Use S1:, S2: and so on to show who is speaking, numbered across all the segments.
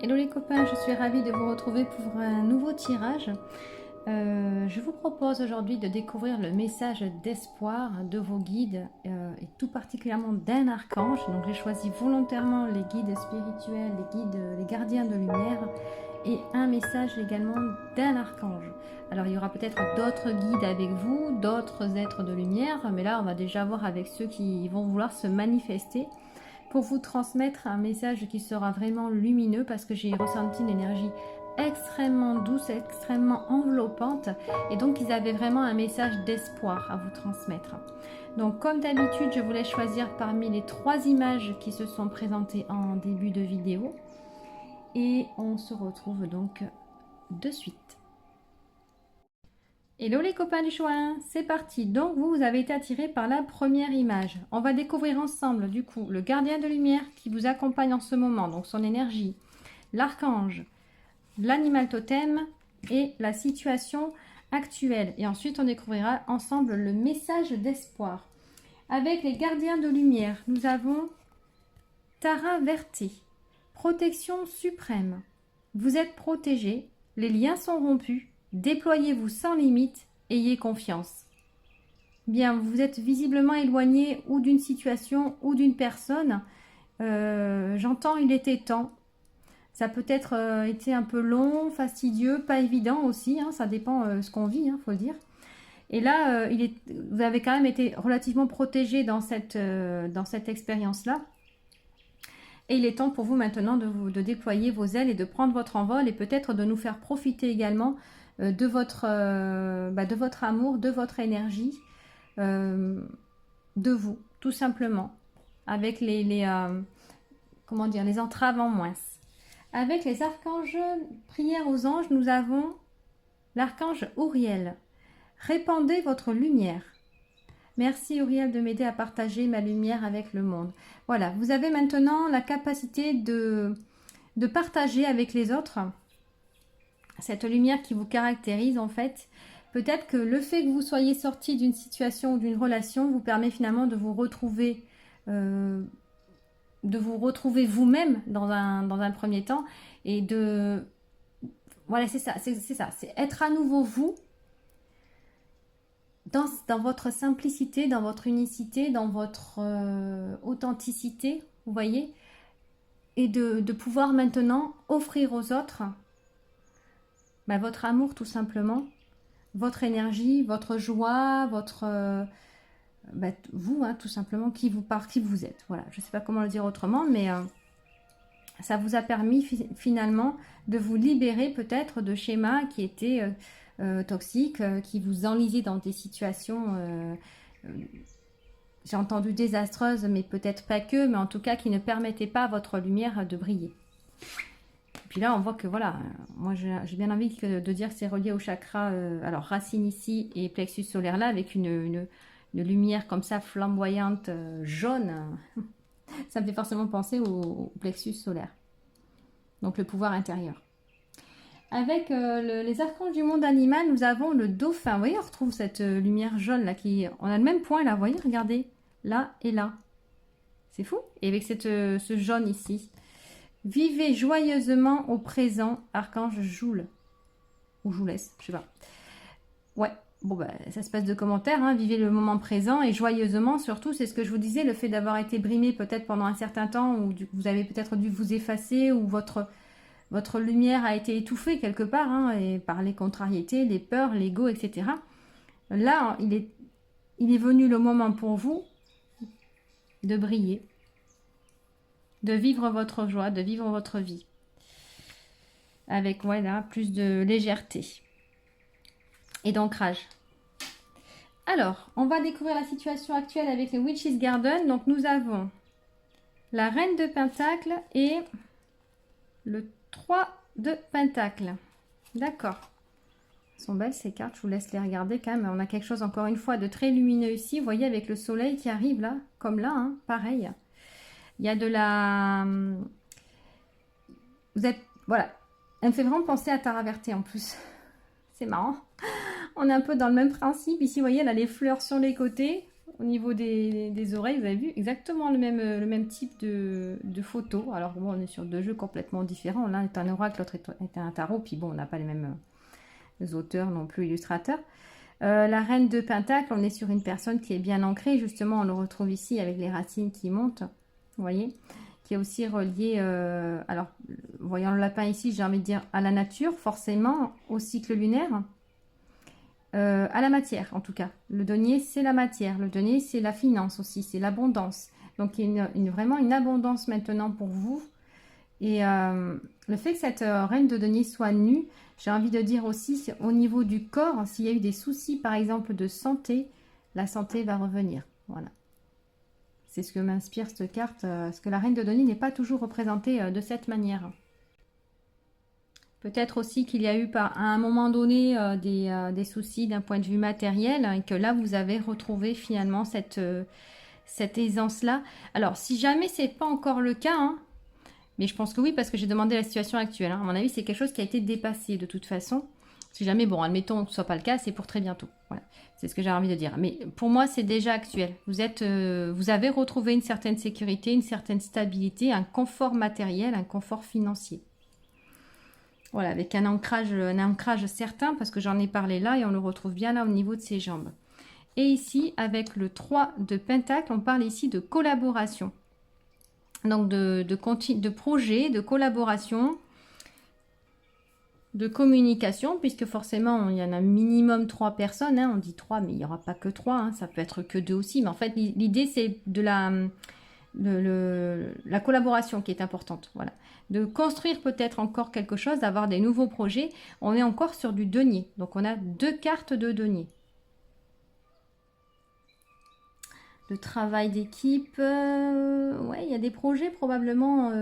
S1: Hello les copains, je suis ravie de vous retrouver pour un nouveau tirage. Je vous propose aujourd'hui de découvrir le message d'espoir de vos guides et tout particulièrement d'un archange. Donc j'ai choisi volontairement les guides spirituels, les gardiens de lumière et un message également d'un archange. Alors il y aura peut-être d'autres guides avec vous, d'autres êtres de lumière, mais là on va déjà voir avec ceux qui vont vouloir se manifester pour vous transmettre un message qui sera vraiment lumineux parce que j'ai ressenti une énergie extrêmement douce, extrêmement enveloppante et donc ils avaient vraiment un message d'espoir à vous transmettre. Donc comme d'habitude, je voulais choisir parmi les 3 images qui se sont présentées en début de vidéo et on se retrouve donc de suite. Hello les copains du choix, c'est parti. Donc vous avez été attiré par la première image. On va découvrir ensemble du coup le gardien de lumière qui vous accompagne en ce moment, donc son énergie, l'archange, l'animal totem et la situation actuelle. Et ensuite on découvrira ensemble le message d'espoir. Avec les gardiens de lumière, nous avons Tara Verté, protection suprême. Vous êtes protégé, les liens sont rompus. Déployez-vous sans limite, ayez confiance. Bien, vous êtes visiblement éloigné ou d'une situation ou d'une personne. J'entends, il était temps. Ça peut-être été un peu long, fastidieux, pas évident aussi. Hein, ça dépend ce qu'on vit, faut le dire. Et là, vous avez quand même été relativement protégé dans cette expérience-là. Et il est temps pour vous maintenant de déployer vos ailes et de prendre votre envol et peut-être de nous faire profiter également de votre amour, de votre énergie, de vous, tout simplement, avec les entraves en moins. Avec les archanges, prières aux anges, nous avons l'archange Uriel. Répandez votre lumière. Merci Uriel de m'aider à partager ma lumière avec le monde. Voilà, vous avez maintenant la capacité de partager avec les autres cette lumière qui vous caractérise en fait. Peut-être que le fait que vous soyez sorti d'une situation ou d'une relation vous permet finalement de vous retrouver vous-même dans un premier temps et de... Voilà, c'est ça, c'est être à nouveau vous dans votre simplicité, dans votre unicité, dans votre authenticité, vous voyez, et de pouvoir maintenant offrir aux autres votre amour tout simplement, votre énergie, votre joie, votre vous tout simplement, qui vous êtes. Voilà, je ne sais pas comment le dire autrement, mais ça vous a permis finalement de vous libérer peut-être de schémas qui étaient toxiques, qui vous enlisaient dans des situations, j'ai entendu désastreuses, mais peut-être pas que, mais en tout cas qui ne permettaient pas à votre lumière de briller. Puis là, on voit que voilà, moi j'ai bien envie de dire que c'est relié au chakra, alors racine ici et plexus solaire là, avec une lumière comme ça flamboyante, jaune. Ça me fait forcément penser au plexus solaire. Donc le pouvoir intérieur. Avec les archanges du monde animal, nous avons le dauphin. Vous voyez, on retrouve cette lumière jaune là on a le même point là, vous voyez, regardez, là et là. C'est fou. Et avec ce jaune ici. Vivez joyeusement au présent, archange Joule. Ou Joulès, je sais pas. Ouais, bon ça se passe de commentaires, hein. Vivez le moment présent et joyeusement surtout, c'est ce que je vous disais, le fait d'avoir été brimé peut-être pendant un certain temps, ou vous avez peut-être dû vous effacer, ou votre lumière a été étouffée quelque part, hein, et par les contrariétés, les peurs, l'ego, etc. Là, il est venu le moment pour vous de briller, de vivre votre joie, de vivre votre vie. Avec, voilà, plus de légèreté et d'ancrage. Alors, on va découvrir la situation actuelle avec les Witch's Garden. Donc, nous avons la Reine de Pentacles et le 3 de Pentacles. D'accord. Elles sont belles ces cartes, je vous laisse les regarder quand même. On a quelque chose encore une fois de très lumineux ici. Vous voyez avec le soleil qui arrive là, comme là, hein, pareil. Il y a de la... Vous êtes... Voilà. Elle me fait vraiment penser à Tara Verté en plus. C'est marrant. On est un peu dans le même principe. Ici, vous voyez, elle a les fleurs sur les côtés. au niveau des oreilles, vous avez vu exactement le même type de photo. Alors bon, on est sur deux jeux complètement différents. L'un est un oracle, l'autre est un tarot. Puis bon, on n'a pas les mêmes auteurs non plus, illustrateurs. La reine de Pentacle, on est sur une personne qui est bien ancrée. Justement, on le retrouve ici avec les racines qui montent. Vous voyez, qui est aussi relié, alors, voyant le lapin ici, j'ai envie de dire à la nature, forcément, au cycle lunaire. À la matière en tout cas. Le denier c'est la matière, le denier c'est la finance aussi, c'est l'abondance. Donc il y a vraiment une abondance maintenant pour vous. Et le fait que cette reine de denier soit nue, j'ai envie de dire aussi au niveau du corps, s'il y a eu des soucis par exemple de santé, la santé va revenir. Voilà. C'est ce que m'inspire cette carte, parce que la reine de denier n'est pas toujours représentée de cette manière. Peut-être aussi qu'il y a eu à un moment donné des soucis d'un point de vue matériel, hein, et que là vous avez retrouvé finalement cette aisance-là. Alors si jamais c'est pas encore le cas, hein, mais je pense que oui parce que j'ai demandé la situation actuelle. Hein, à mon avis c'est quelque chose qui a été dépassé de toute façon. Si jamais, bon admettons que ce soit pas le cas, c'est pour très bientôt. Voilà, c'est ce que j'ai envie de dire. Mais pour moi c'est déjà actuel. Vous avez retrouvé une certaine sécurité, une certaine stabilité, un confort matériel, un confort financier. Voilà, avec un ancrage certain, parce que j'en ai parlé là, et on le retrouve bien là au niveau de ses jambes. Et ici, avec le 3 de Pentacle, on parle ici de collaboration. Donc de projet, de collaboration, de communication, puisque forcément, il y en a minimum 3 personnes. Hein, on dit 3, mais il n'y aura pas que 3, hein, ça peut être que 2 aussi. Mais en fait, l'idée, c'est de la collaboration qui est importante. Voilà. De construire peut-être encore quelque chose, d'avoir des nouveaux projets. On est encore sur du denier. Donc on a 2 cartes de denier. Le travail d'équipe. Ouais, il y a des projets probablement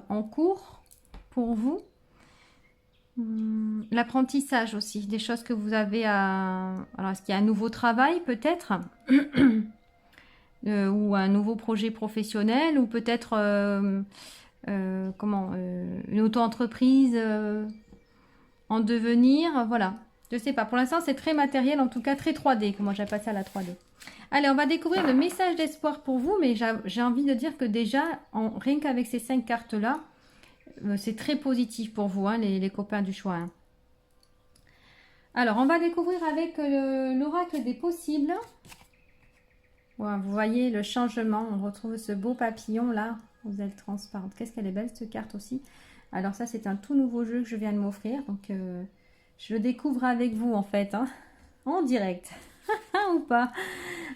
S1: en cours pour vous. L'apprentissage aussi. Des choses que vous avez à... Alors, est-ce qu'il y a un nouveau travail peut-être ou un nouveau projet professionnel, ou peut-être une auto-entreprise en devenir, voilà. Je sais pas, pour l'instant c'est très matériel, en tout cas très 3D, comment j'appelle ça la 3D. Allez, on va découvrir le message d'espoir pour vous, mais j'ai envie de dire que déjà, rien qu'avec ces 5 cartes-là, c'est très positif pour vous, hein, les copains du choix. Hein. Alors, on va découvrir avec l'oracle des possibles. Ouais, vous voyez le changement, on retrouve ce beau papillon là, aux ailes transparentes. Qu'est-ce qu'elle est belle cette carte aussi. Alors ça c'est un tout nouveau jeu que je viens de m'offrir, donc je le découvre avec vous en fait, hein, en direct, ou pas.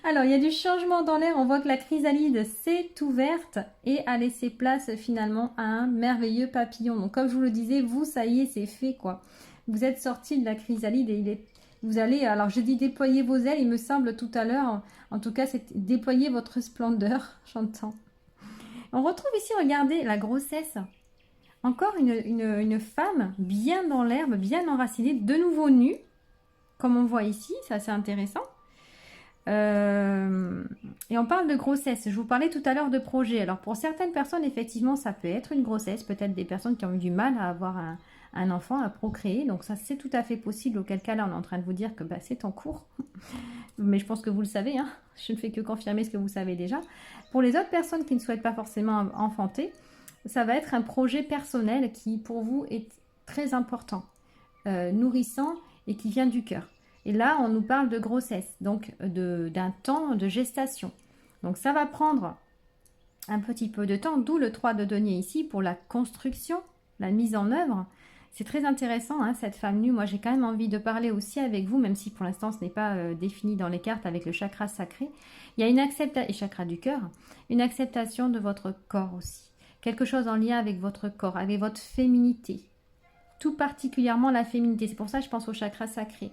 S1: Alors il y a du changement dans l'air, on voit que la chrysalide s'est ouverte et a laissé place finalement à un merveilleux papillon. Donc comme je vous le disais, vous ça y est c'est fait quoi. Vous êtes sorti de la chrysalide et vous allez, alors je dis déployer vos ailes, il me semble tout à l'heure, en tout cas c'est déployer votre splendeur, j'entends. On retrouve ici, regardez, la grossesse. Encore une femme bien dans l'herbe, bien enracinée, de nouveau nue, comme on voit ici, ça c'est intéressant. Et on parle de grossesse. Je vous parlais tout à l'heure de projet. Alors pour certaines personnes, effectivement, ça peut être une grossesse. Peut-être des personnes qui ont eu du mal à avoir un enfant, à procréer. Donc ça, c'est tout à fait possible. Auquel cas, là, on est en train de vous dire que bah, c'est en cours. Mais je pense que vous le savez. Hein. Je ne fais que confirmer ce que vous savez déjà. Pour les autres personnes qui ne souhaitent pas forcément enfanter, ça va être un projet personnel qui, pour vous, est très important, nourrissant et qui vient du cœur. Et là, on nous parle de grossesse, donc d'un temps de gestation. Donc ça va prendre un petit peu de temps, d'où le 3 de denier ici pour la construction, la mise en œuvre. C'est très intéressant, hein, cette femme nue. Moi, j'ai quand même envie de parler aussi avec vous, même si pour l'instant, ce n'est pas défini dans les cartes avec le chakra sacré. Il y a une acceptation, et chakra du cœur, une acceptation de votre corps aussi. Quelque chose en lien avec votre corps, avec votre féminité. Tout particulièrement la féminité. C'est pour ça que je pense au chakra sacré.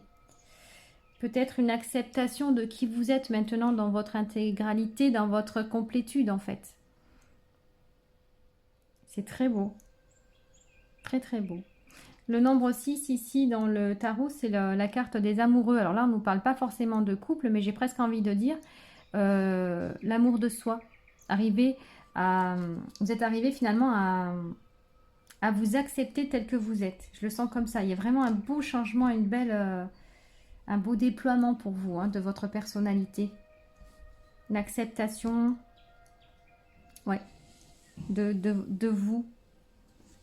S1: Peut-être une acceptation de qui vous êtes maintenant dans votre intégralité, dans votre complétude en fait. C'est très beau. Très très beau. Le nombre 6 ici dans le tarot, c'est la carte des amoureux. Alors là, on ne nous parle pas forcément de couple, mais j'ai presque envie de dire l'amour de soi. Vous êtes arrivé finalement à vous accepter tel que vous êtes. Je le sens comme ça. Il y a vraiment un beau changement, un beau déploiement pour vous, hein, de votre personnalité. l'acceptation, ouais, de vous,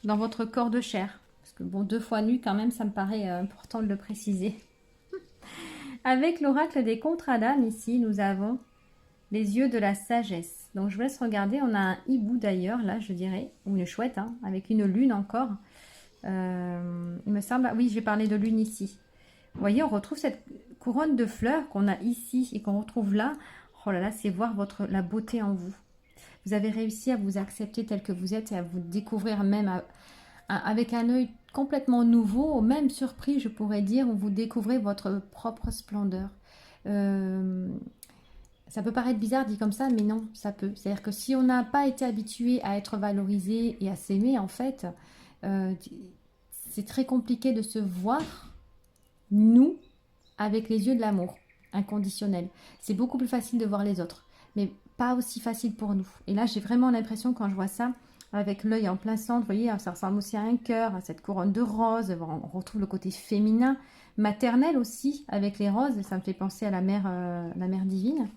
S1: dans votre corps de chair. Parce que bon, 2 fois nu quand même, ça me paraît important de le préciser. Avec l'oracle des contrats d'âme, ici, nous avons les yeux de la sagesse. Donc, je vous laisse regarder. On a un hibou d'ailleurs, là, je dirais, ou une chouette, hein, avec une lune encore. Il me semble... Oui, j'ai parlé de lune ici. Vous voyez, on retrouve cette couronne de fleurs qu'on a ici et qu'on retrouve là. Oh là là, c'est voir la beauté en vous. Vous avez réussi à vous accepter tel que vous êtes et à vous découvrir même avec un œil complètement nouveau, même surpris, je pourrais dire, où vous découvrez votre propre splendeur. Ça peut paraître bizarre dit comme ça, mais non, ça peut. C'est-à-dire que si on n'a pas été habitué à être valorisé et à s'aimer, en fait, c'est très compliqué de se voir, nous, avec les yeux de l'amour inconditionnel. C'est beaucoup plus facile de voir les autres, mais pas aussi facile pour nous. Et là, j'ai vraiment l'impression, quand je vois ça, avec l'œil en plein centre, vous voyez, ça ressemble aussi à un cœur, à cette couronne de roses. On retrouve le côté féminin, maternel aussi, avec les roses. Ça me fait penser à la mère divine.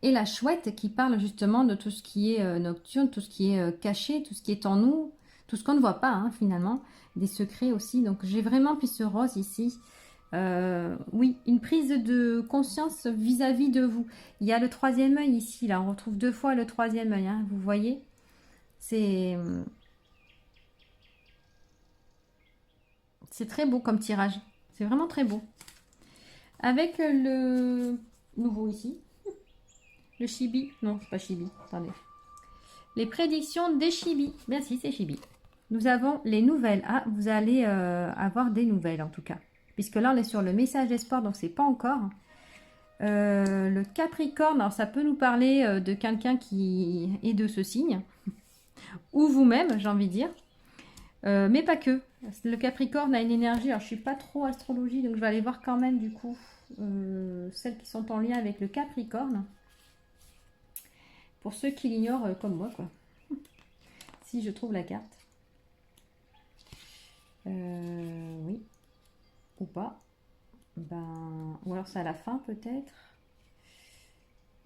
S1: Et la chouette qui parle justement de tout ce qui est nocturne, tout ce qui est caché, tout ce qui est en nous, tout ce qu'on ne voit pas, hein, finalement. Des secrets aussi. Donc, j'ai vraiment pris ce rose ici. Oui, une prise de conscience vis-à-vis de vous. Il y a le 3e œil ici, là. On retrouve 2 fois le 3e œil, hein, vous voyez. C'est très beau comme tirage. C'est vraiment très beau. Avec le nouveau ici. Le chibi. Non, c'est pas chibi. Attendez. Les prédictions des chibis. Merci, c'est chibi. Nous avons les nouvelles. Ah, vous allez avoir des nouvelles en tout cas. Puisque là, on est sur le message d'espoir, donc c'est pas encore. Le Capricorne, alors ça peut nous parler de quelqu'un qui est de ce signe. Ou vous-même, j'ai envie de dire. Mais pas que. Le Capricorne a une énergie, alors je suis pas trop astrologie, donc je vais aller voir quand même du coup celles qui sont en lien avec le Capricorne. Pour ceux qui l'ignorent comme moi, quoi. Si je trouve la carte. Oui. Ou pas. Ben, ou alors c'est à la fin peut-être.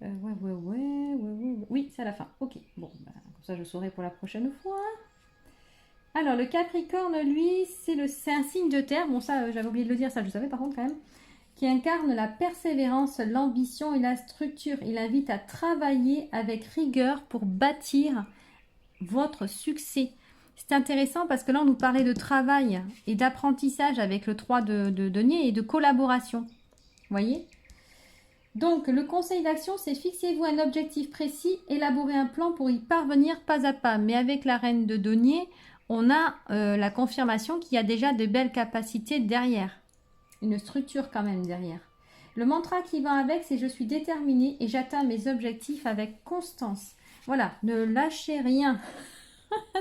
S1: Ouais. Oui, c'est à la fin. Ok. Bon, ben, comme ça je saurai pour la prochaine fois. Alors, le Capricorne, lui, c'est un signe de terre. Bon, ça, j'avais oublié de le dire, ça je savais par contre quand même. Qui incarne la persévérance, l'ambition et la structure. Il invite à travailler avec rigueur pour bâtir votre succès. C'est intéressant parce que là, on nous parlait de travail et d'apprentissage avec le 3 de denier et de collaboration. Vous voyez ? Donc, le conseil d'action, c'est fixez-vous un objectif précis, élaborez un plan pour y parvenir pas à pas. Mais avec la reine de denier, on a la confirmation qu'il y a déjà de belles capacités derrière. Une structure quand même derrière. Le mantra qui va avec, c'est « Je suis déterminée et j'atteins mes objectifs avec constance ». Voilà, ne lâchez rien.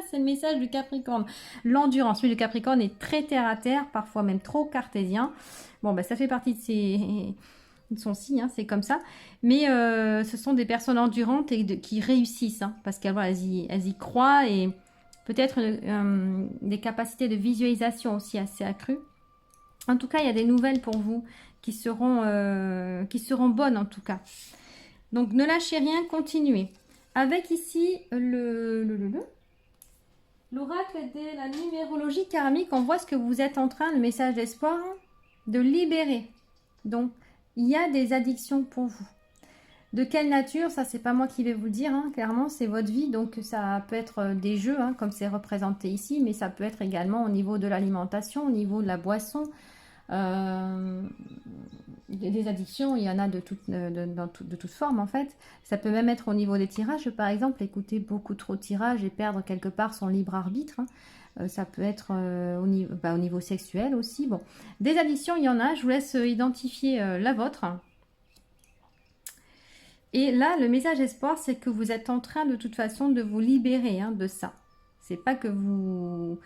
S1: C'est le message du Capricorne. L'endurance. Oui, le Capricorne est très terre à terre, parfois même trop cartésien. Bon, ben, ça fait partie de son signe, hein, c'est comme ça. Mais ce sont des personnes endurantes et qui réussissent, hein, parce qu'elles voilà, elles y croient et peut-être des capacités de visualisation aussi assez accrues. En tout cas, il y a des nouvelles pour vous qui seront bonnes en tout cas. Donc, ne lâchez rien, continuez. Avec ici l'oracle de la numérologie karmique, on voit ce que vous êtes en train, le message d'espoir, de libérer. Donc, il y a des addictions pour vous. De quelle nature? Ça, c'est pas moi qui vais vous le dire, hein, clairement, c'est votre vie. Donc, ça peut être des jeux, hein, comme c'est représenté ici, mais ça peut être également au niveau de l'alimentation, au niveau de la boisson. Des addictions, il y en a de toutes formes en fait. Ça peut même être au niveau des tirages, par exemple, écouter beaucoup trop de tirages et perdre quelque part son libre arbitre. Hein. Ça peut être au niveau sexuel aussi. Bon, des addictions, il y en a. Je vous laisse identifier la vôtre. Et là, le message espoir, c'est que vous êtes en train de toute façon de vous libérer de ça. C'est pas que vous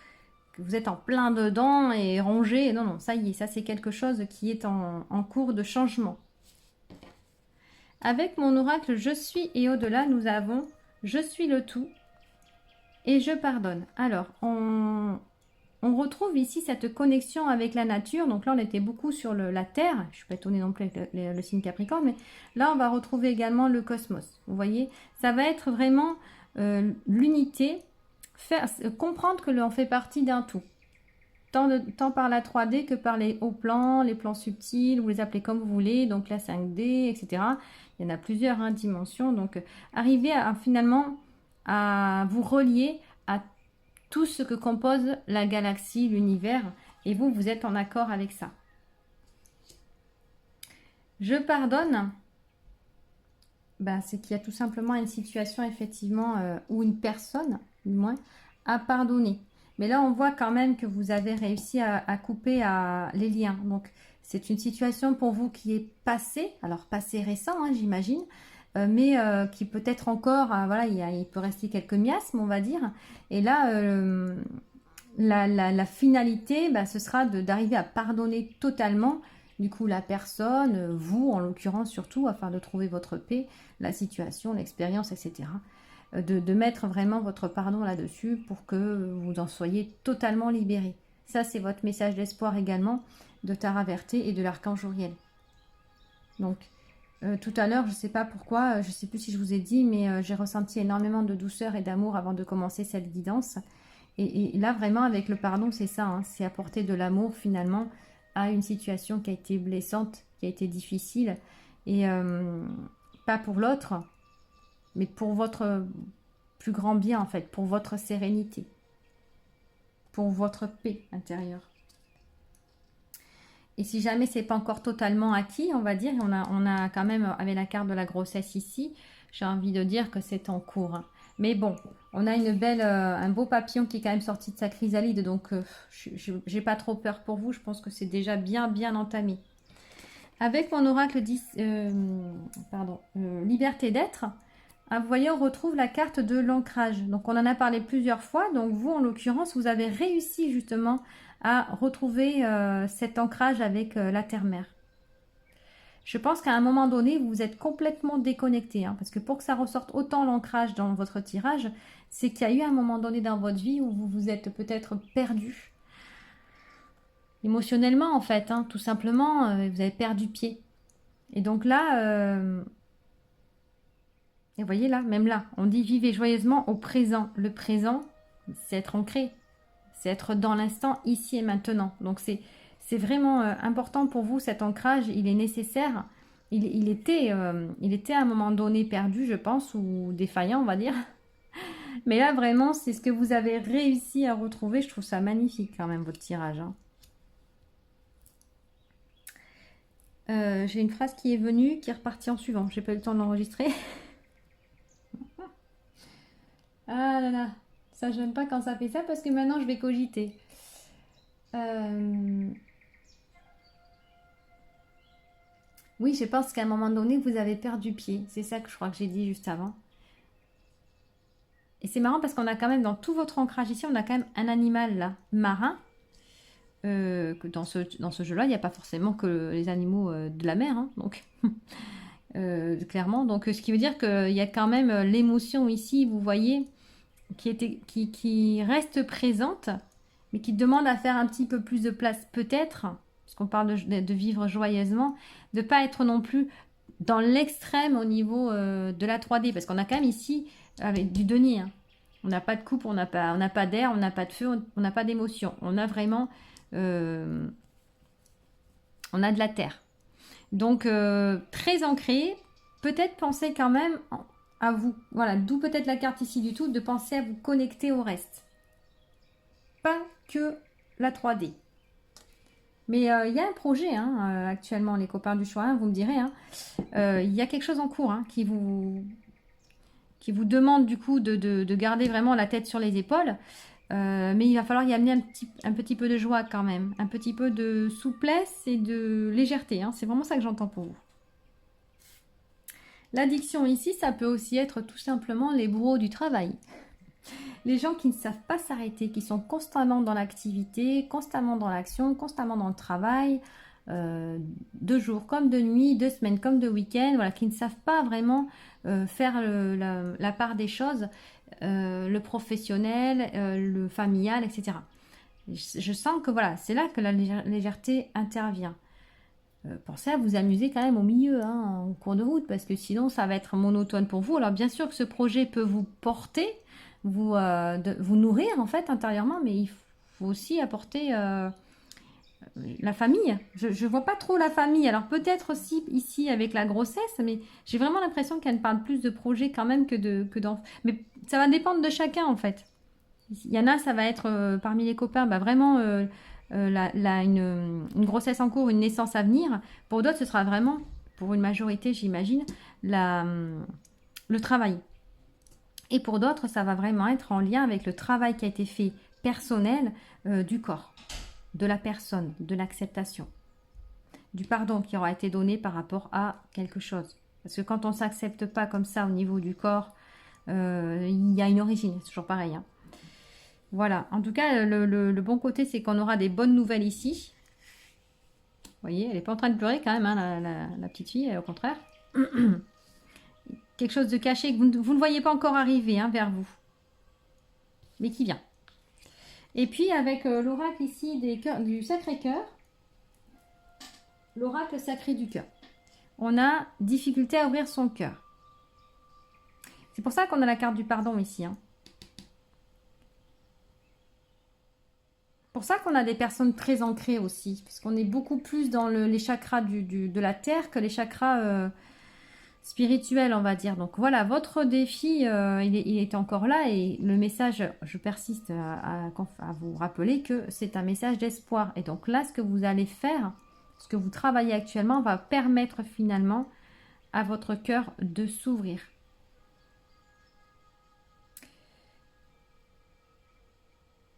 S1: êtes en plein dedans et rongé. Non, ça y est, ça c'est quelque chose qui est en cours de changement. Avec mon oracle Je suis et au-delà, nous avons Je suis le tout et je pardonne. Alors, on retrouve ici cette connexion avec la nature. Donc là, on était beaucoup sur la Terre. Je ne suis pas étonnée non plus avec le signe Capricorne, mais là, on va retrouver également le cosmos. Vous voyez, ça va être vraiment l'unité, comprendre que l'on fait partie d'un tout. Tant par la 3D que par les hauts plans, les plans subtils, vous les appelez comme vous voulez, donc la 5D, etc. Il y en a plusieurs dimensions. Donc, arriver finalement à vous relier à tout ce que compose la galaxie, l'univers, et vous, vous êtes en accord avec ça. Je pardonne, c'est qu'il y a tout simplement une situation, effectivement, où une personne, du moins, a pardonné. Mais là, on voit quand même que vous avez réussi à couper les liens. Donc, c'est une situation pour vous qui est passée, alors passé récent, j'imagine, mais qui peut être encore, voilà, il peut rester quelques miasmes, on va dire. Et là, la finalité, ce sera d'arriver à pardonner totalement, du coup, la personne, vous en l'occurrence surtout, afin de trouver votre paix, la situation, l'expérience, etc. De mettre vraiment votre pardon là-dessus pour que vous en soyez totalement libérés. Ça, c'est votre message d'espoir également de Tara Verté et de l'archange Uriel. Donc, tout à l'heure, je ne sais pas pourquoi, je ne sais plus si je vous ai dit, mais j'ai ressenti énormément de douceur et d'amour avant de commencer cette guidance. Et là, vraiment, avec le pardon, c'est ça, c'est apporter de l'amour finalement à une situation qui a été blessante, qui a été difficile, et pas pour l'autre, mais pour votre plus grand bien en fait, pour votre sérénité, pour votre paix intérieure. Et si jamais c'est pas encore totalement acquis, on va dire, on a quand même, avec la carte de la grossesse ici, j'ai envie de dire que c'est en cours. Mais bon, on a un beau papillon qui est quand même sorti de sa chrysalide, donc j'ai pas trop peur pour vous, je pense que c'est déjà bien entamé. Avec mon oracle Liberté d'être, vous voyez, on retrouve la carte de l'ancrage. Donc, on en a parlé plusieurs fois. Donc, vous, en l'occurrence, vous avez réussi justement à retrouver cet ancrage avec la terre-mère. Je pense qu'à un moment donné, vous êtes complètement déconnecté. Parce que pour que ça ressorte autant l'ancrage dans votre tirage, c'est qu'il y a eu un moment donné dans votre vie où vous vous êtes peut-être perdu. Émotionnellement, en fait. Tout simplement, vous avez perdu pied. Et donc là... Et vous voyez là, même là, on dit vivez joyeusement au présent. Le présent, c'est être ancré, c'est être dans l'instant, ici et maintenant. Donc c'est vraiment important pour vous, cet ancrage, il est nécessaire. Il était à un moment donné perdu, je pense, ou défaillant, on va dire. Mais là, vraiment, c'est ce que vous avez réussi à retrouver. Je trouve ça magnifique quand même, votre tirage. J'ai une phrase qui est venue, qui est repartie en suivant. J'ai pas eu le temps de l'enregistrer. Ah là là, ça j'aime pas quand ça fait ça parce que maintenant je vais cogiter. Oui, je pense qu'à un moment donné vous avez perdu pied. C'est ça que je crois que j'ai dit juste avant. Et c'est marrant parce qu'on a quand même dans tout votre ancrage ici, on a quand même un animal là, marin. Que dans ce jeu-là, il n'y a pas forcément que les animaux de la mer, donc clairement. Donc ce qui veut dire qu'il y a quand même l'émotion ici, vous voyez, qui reste présente, mais qui demande à faire un petit peu plus de place peut-être, parce qu'on parle de vivre joyeusement, de ne pas être non plus dans l'extrême au niveau de la 3D, parce qu'on a quand même ici avec du denier. On n'a pas de coupe, on n'a pas d'air, on n'a pas de feu, on n'a pas d'émotion. On a vraiment... on a de la terre. Donc, très ancré. Peut-être penser quand même à vous. Voilà, d'où peut-être la carte ici du tout, de penser à vous connecter au reste. Pas que la 3D. Mais il y a un projet actuellement, les copains du choix, vous me direz. Il y a quelque chose en cours qui vous demande du coup de garder vraiment la tête sur les épaules. Mais il va falloir y amener un petit peu de joie quand même. Un petit peu de souplesse et de légèreté. C'est vraiment ça que j'entends pour vous. L'addiction ici, ça peut aussi être tout simplement les bourreaux du travail. Les gens qui ne savent pas s'arrêter, qui sont constamment dans l'activité, constamment dans l'action, constamment dans le travail, de jour comme de nuit, de semaine comme de week-end, voilà, qui ne savent pas vraiment faire la part des choses, le professionnel, le familial, etc. Je sens que voilà, c'est là que la légèreté intervient. Pensez à vous amuser quand même au milieu, hein, en cours de route, parce que sinon ça va être monotone pour vous. Alors bien sûr que ce projet peut vous porter, vous nourrir en fait intérieurement, mais il faut aussi apporter la famille. Je ne vois pas trop la famille. Alors peut-être aussi ici avec la grossesse, mais j'ai vraiment l'impression qu'elle parle plus de projets quand même que d'enfants. Mais ça va dépendre de chacun en fait. Il y en a, ça va être parmi les copains, bah, vraiment une grossesse en cours, une naissance à venir. Pour d'autres, ce sera vraiment, pour une majorité, j'imagine, le travail. Et pour d'autres, ça va vraiment être en lien avec le travail qui a été fait personnel du corps, de la personne, de l'acceptation, du pardon qui aura été donné par rapport à quelque chose. Parce que quand on ne s'accepte pas comme ça au niveau du corps, il y a une origine, c'est toujours pareil, hein. Voilà, en tout cas, le bon côté, c'est qu'on aura des bonnes nouvelles ici. Vous voyez, elle n'est pas en train de pleurer quand même, hein, la petite fille, au contraire. Quelque chose de caché que vous ne voyez pas encore arriver hein, vers vous, mais qui vient. Et puis, avec l'oracle ici du Sacré-Cœur, l'oracle sacré du cœur, on a difficulté à ouvrir son cœur. C'est pour ça qu'on a la carte du pardon ici, hein. Pour ça qu'on a des personnes très ancrées aussi, puisqu'on est beaucoup plus dans les chakras de la terre que les chakras spirituels, on va dire. Donc voilà, votre défi, il est encore là et le message, je persiste à vous rappeler que c'est un message d'espoir. Et donc là, ce que vous allez faire, ce que vous travaillez actuellement, va permettre finalement à votre cœur de s'ouvrir.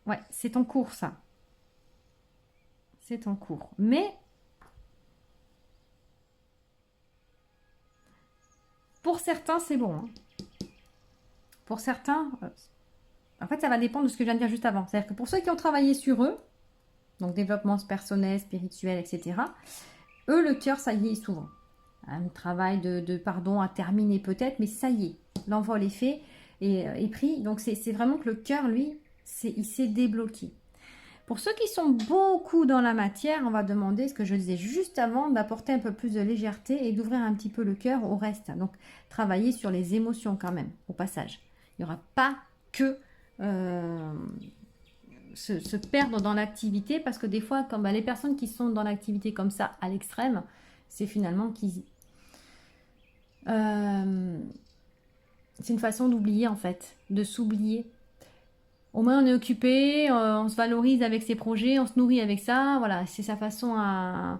S1: Ouais, c'est en cours ça. C'est en cours. Mais pour certains, c'est bon. Hein. Pour certains, en fait, ça va dépendre de ce que je viens de dire juste avant. C'est-à-dire que pour ceux qui ont travaillé sur eux, donc développement personnel, spirituel, etc., eux, le cœur, ça y est, il s'ouvre. Un travail de pardon à terminer peut-être, mais ça y est, l'envol est fait et est pris. Donc, c'est vraiment que le cœur, lui, il s'est débloqué. Pour ceux qui sont beaucoup dans la matière, on va demander, ce que je disais juste avant, d'apporter un peu plus de légèreté et d'ouvrir un petit peu le cœur au reste. Donc, travailler sur les émotions quand même, au passage. Il n'y aura pas que se perdre dans l'activité, parce que des fois, comme les personnes qui sont dans l'activité comme ça, à l'extrême, c'est finalement qu'ils... c'est une façon d'oublier en fait, de s'oublier. Au moins on est occupé, on se valorise avec ses projets, on se nourrit avec ça. Voilà, c'est sa façon à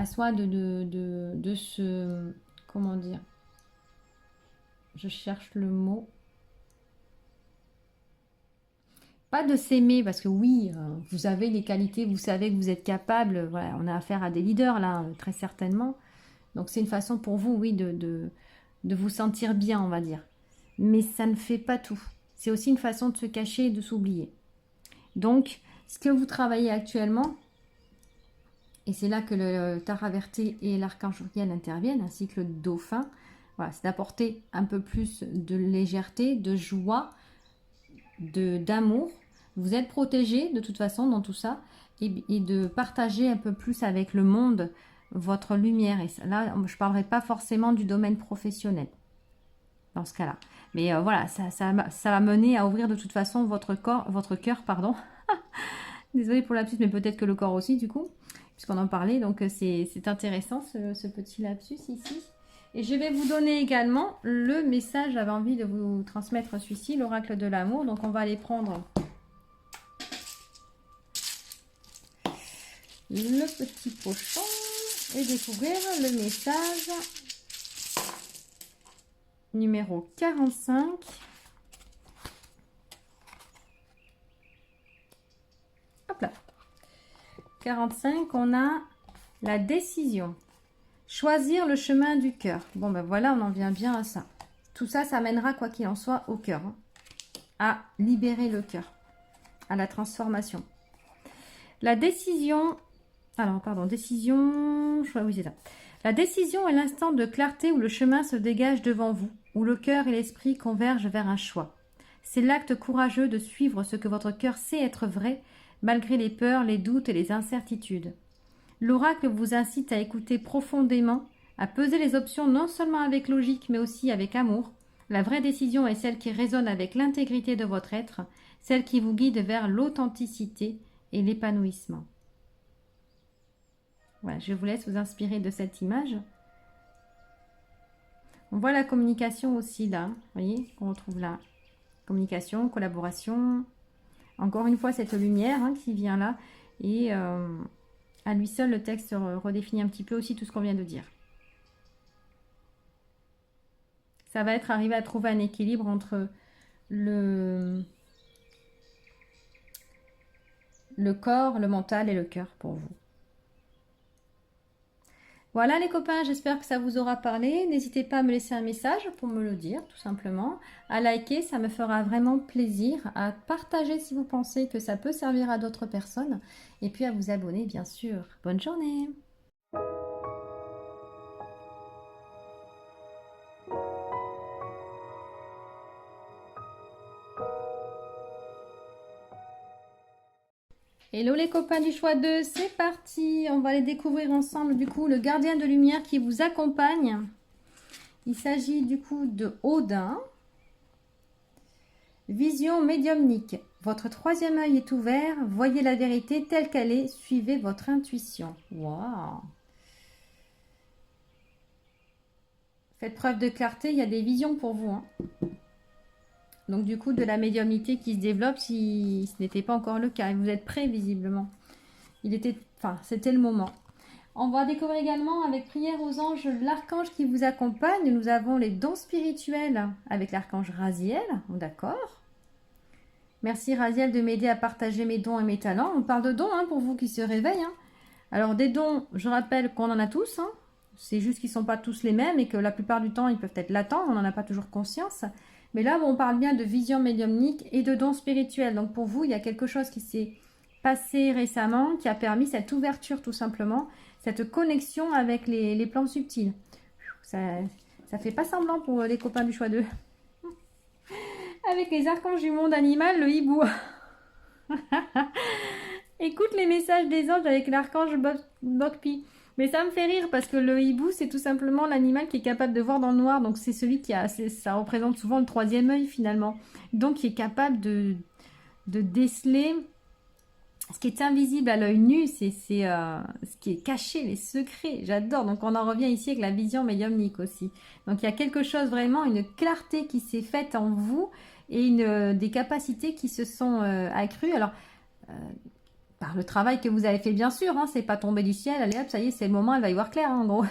S1: soi de se... Comment dire? Je cherche le mot. Pas de s'aimer, parce que oui, vous avez les qualités, vous savez que vous êtes capable. Voilà, on a affaire à des leaders là, très certainement. Donc c'est une façon pour vous, oui, de vous sentir bien, on va dire. Mais ça ne fait pas tout. C'est aussi une façon de se cacher et de s'oublier. Donc, ce que vous travaillez actuellement, et c'est là que le Tara Verté et l'archange Uriel interviennent, ainsi que le dauphin, voilà, c'est d'apporter un peu plus de légèreté, de joie, d'amour. Vous êtes protégé de toute façon dans tout ça, et de partager un peu plus avec le monde votre lumière. Et là, je ne parlerai pas forcément du domaine professionnel dans ce cas-là. Mais voilà, ça va mener à ouvrir de toute façon votre cœur, pardon. Désolée pour lapsus, mais peut-être que le corps aussi, du coup, puisqu'on en parlait. Donc, c'est intéressant, ce petit lapsus ici. Et je vais vous donner également le message, j'avais envie de vous transmettre celui-ci, l'oracle de l'amour. Donc, on va aller prendre le petit pochon et découvrir le message numéro 45. Hop là. 45, on a la décision. Choisir le chemin du cœur. Bon, ben voilà, on en vient bien à ça. Tout ça, ça mènera, quoi qu'il en soit, au cœur. Hein, à libérer le cœur. À la transformation. La décision... Alors, pardon, décision... Oui, c'est ça. La décision est l'instant de clarté où le chemin se dégage devant vous, où le cœur et l'esprit convergent vers un choix. C'est l'acte courageux de suivre ce que votre cœur sait être vrai, malgré les peurs, les doutes et les incertitudes. L'oracle vous incite à écouter profondément, à peser les options non seulement avec logique, mais aussi avec amour. La vraie décision est celle qui résonne avec l'intégrité de votre être, celle qui vous guide vers l'authenticité et l'épanouissement. Voilà, je vous laisse vous inspirer de cette image. On voit la communication aussi là, vous voyez, qu'on retrouve là. Communication, collaboration. Encore une fois, cette lumière qui vient là. Et à lui seul, le texte redéfinit un petit peu aussi tout ce qu'on vient de dire. Ça va être arriver à trouver un équilibre entre le corps, le mental et le cœur pour vous. Voilà les copains, j'espère que ça vous aura parlé. N'hésitez pas à me laisser un message pour me le dire, tout simplement. À liker, ça me fera vraiment plaisir. À partager si vous pensez que ça peut servir à d'autres personnes. Et puis à vous abonner, bien sûr. Bonne journée! Hello les copains du choix 2, c'est parti. On va aller découvrir ensemble du coup le gardien de lumière qui vous accompagne. Il s'agit du coup de Odin. Vision médiumnique. Votre troisième œil est ouvert. Voyez la vérité telle qu'elle est. Suivez votre intuition. Waouh! Faites preuve de clarté. Il y a des visions pour vous. Donc du coup, de la médiumnité qui se développe si ce n'était pas encore le cas. Et vous êtes prêts visiblement. C'était le moment. On va découvrir également avec prière aux anges l'archange qui vous accompagne. Nous avons les dons spirituels avec l'archange Raziel. D'accord. Merci Raziel de m'aider à partager mes dons et mes talents. On parle de dons pour vous qui se réveillent. Alors des dons, je rappelle qu'on en a tous. C'est juste qu'ils ne sont pas tous les mêmes et que la plupart du temps, ils peuvent être latents. On n'en a pas toujours conscience. Mais là, on parle bien de vision médiumnique et de dons spirituels. Donc pour vous, il y a quelque chose qui s'est passé récemment, qui a permis cette ouverture tout simplement, cette connexion avec les plans subtils. Ça fait pas semblant pour les copains du choix 2. Avec les archanges du monde animal, le hibou. Écoute les messages des anges avec l'archange Bokpi. Mais ça me fait rire parce que le hibou, c'est tout simplement l'animal qui est capable de voir dans le noir. Donc c'est celui qui a, ça représente souvent le troisième œil finalement. Donc qui est capable de déceler ce qui est invisible à l'œil nu, c'est ce qui est caché, les secrets. J'adore. Donc on en revient ici avec la vision médiumnique aussi. Donc il y a quelque chose vraiment, une clarté qui s'est faite en vous et des capacités qui se sont accrues. Alors par le travail que vous avez fait, bien sûr, c'est pas tombé du ciel, allez hop, ça y est, c'est le moment, elle va y voir clair, en gros.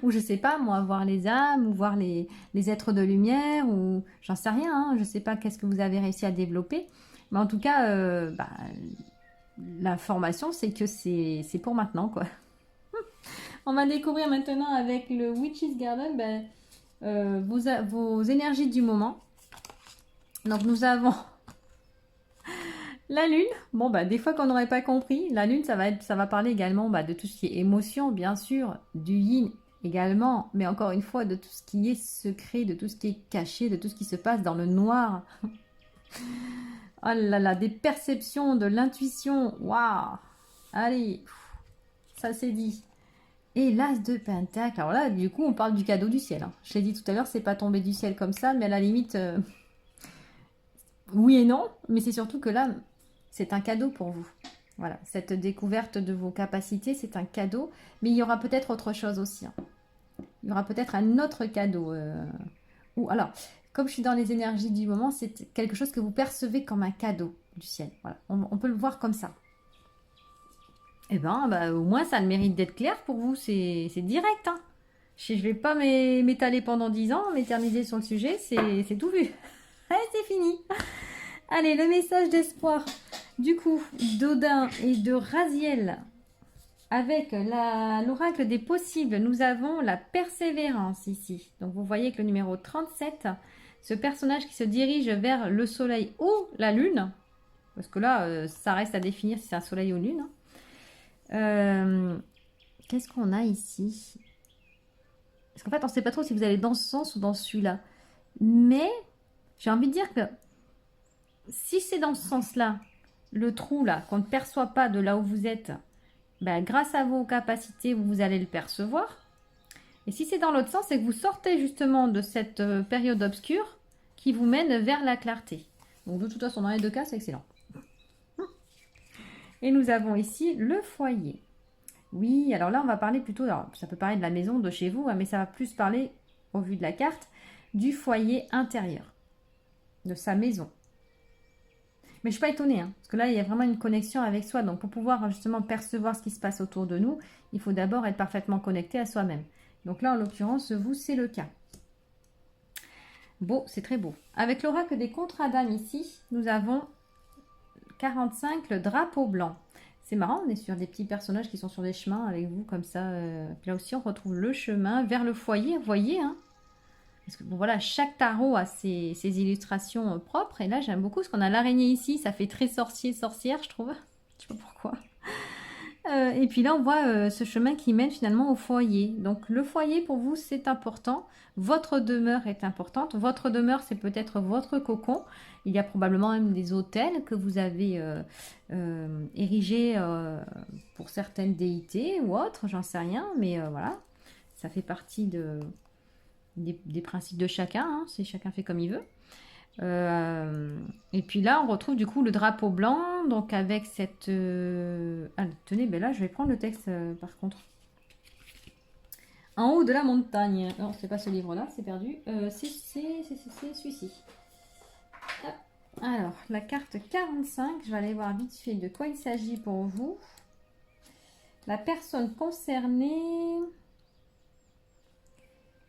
S1: Ou je sais pas, moi, voir les âmes, ou voir les êtres de lumière, ou j'en sais rien, je sais pas qu'est-ce que vous avez réussi à développer. Mais en tout cas, l'information, c'est que c'est pour maintenant, quoi. On va découvrir maintenant avec le Witch's Garden vos énergies du moment. Donc nous avons la lune. Bon, des fois qu'on n'aurait pas compris, la lune, ça va parler également de tout ce qui est émotion, bien sûr, du yin également, mais encore une fois, de tout ce qui est secret, de tout ce qui est caché, de tout ce qui se passe dans le noir. Oh là là, des perceptions, de l'intuition. Waouh! Allez, ça c'est dit. Et l'as de pentacle. Alors là, du coup, on parle du cadeau du ciel. Je l'ai dit tout à l'heure, c'est pas tombé du ciel comme ça, mais à la limite, oui et non. Mais c'est surtout que là, c'est un cadeau pour vous. Voilà, cette découverte de vos capacités, c'est un cadeau. Mais il y aura peut-être autre chose aussi. Il y aura peut-être un autre cadeau. Ou alors, comme je suis dans les énergies du moment, c'est quelque chose que vous percevez comme un cadeau du ciel. Voilà, on peut le voir comme ça. Eh bien, au moins, ça a le mérite d'être clair pour vous. C'est direct. Je ne vais pas m'étaler pendant 10 ans, m'éterniser sur le sujet. C'est tout vu. C'est fini. Allez, le message d'espoir. Du coup, d'Odin et de Raziel. Avec l'oracle des possibles, nous avons la persévérance ici. Donc, vous voyez que le numéro 37, ce personnage qui se dirige vers le soleil ou la lune, parce que là, ça reste à définir si c'est un soleil ou une lune. Qu'est-ce qu'on a ici? Parce qu'en fait, on ne sait pas trop si vous allez dans ce sens ou dans celui-là. Mais j'ai envie de dire que si c'est dans ce sens-là, le trou là, qu'on ne perçoit pas de là où vous êtes, ben, grâce à vos capacités, vous allez le percevoir. Et si c'est dans l'autre sens, c'est que vous sortez justement de cette période obscure qui vous mène vers la clarté. Donc de toute façon, dans les deux cas, c'est excellent. Et nous avons ici le foyer. Oui, alors là, on va parler plutôt, alors, ça peut parler de la maison, de chez vous, hein, mais ça va plus parler, au vu de la carte, du foyer intérieur, de sa maison. Mais je ne suis pas étonnée, hein, parce que là, il y a vraiment une connexion avec soi. Donc, pour pouvoir justement percevoir ce qui se passe autour de nous, il faut d'abord être parfaitement connecté à soi-même. Donc là, en l'occurrence, vous, c'est le cas. Beau, c'est très beau. Avec l'oracle des contrats d'âme ici, nous avons 45, le drapeau blanc. C'est marrant, on est sur des petits personnages qui sont sur des chemins avec vous, comme ça. Puis là aussi, on retrouve le chemin vers le foyer, vous voyez, hein. Parce que bon, voilà, chaque tarot a ses illustrations propres. Et là, j'aime beaucoup parce qu'on a l'araignée ici. Ça fait très sorcière, je trouve. Je sais pas pourquoi. Et puis là, on voit ce chemin qui mène finalement au foyer. Donc, le foyer, pour vous, c'est important. Votre demeure est importante. Votre demeure, c'est peut-être votre cocon. Il y a probablement même des hôtels que vous avez érigés pour certaines déités ou autres. J'en sais rien. Mais voilà, ça fait partie des principes de chacun. Hein, c'est chacun fait comme il veut. Et puis là, on retrouve du coup le drapeau blanc, donc avec cette... Ah, tenez, ben là, je vais prendre le texte par contre. En haut de la montagne. Non, c'est pas ce livre-là, c'est perdu. C'est celui-ci. Alors, la carte 45, je vais aller voir vite fait de quoi il s'agit pour vous. La personne concernée...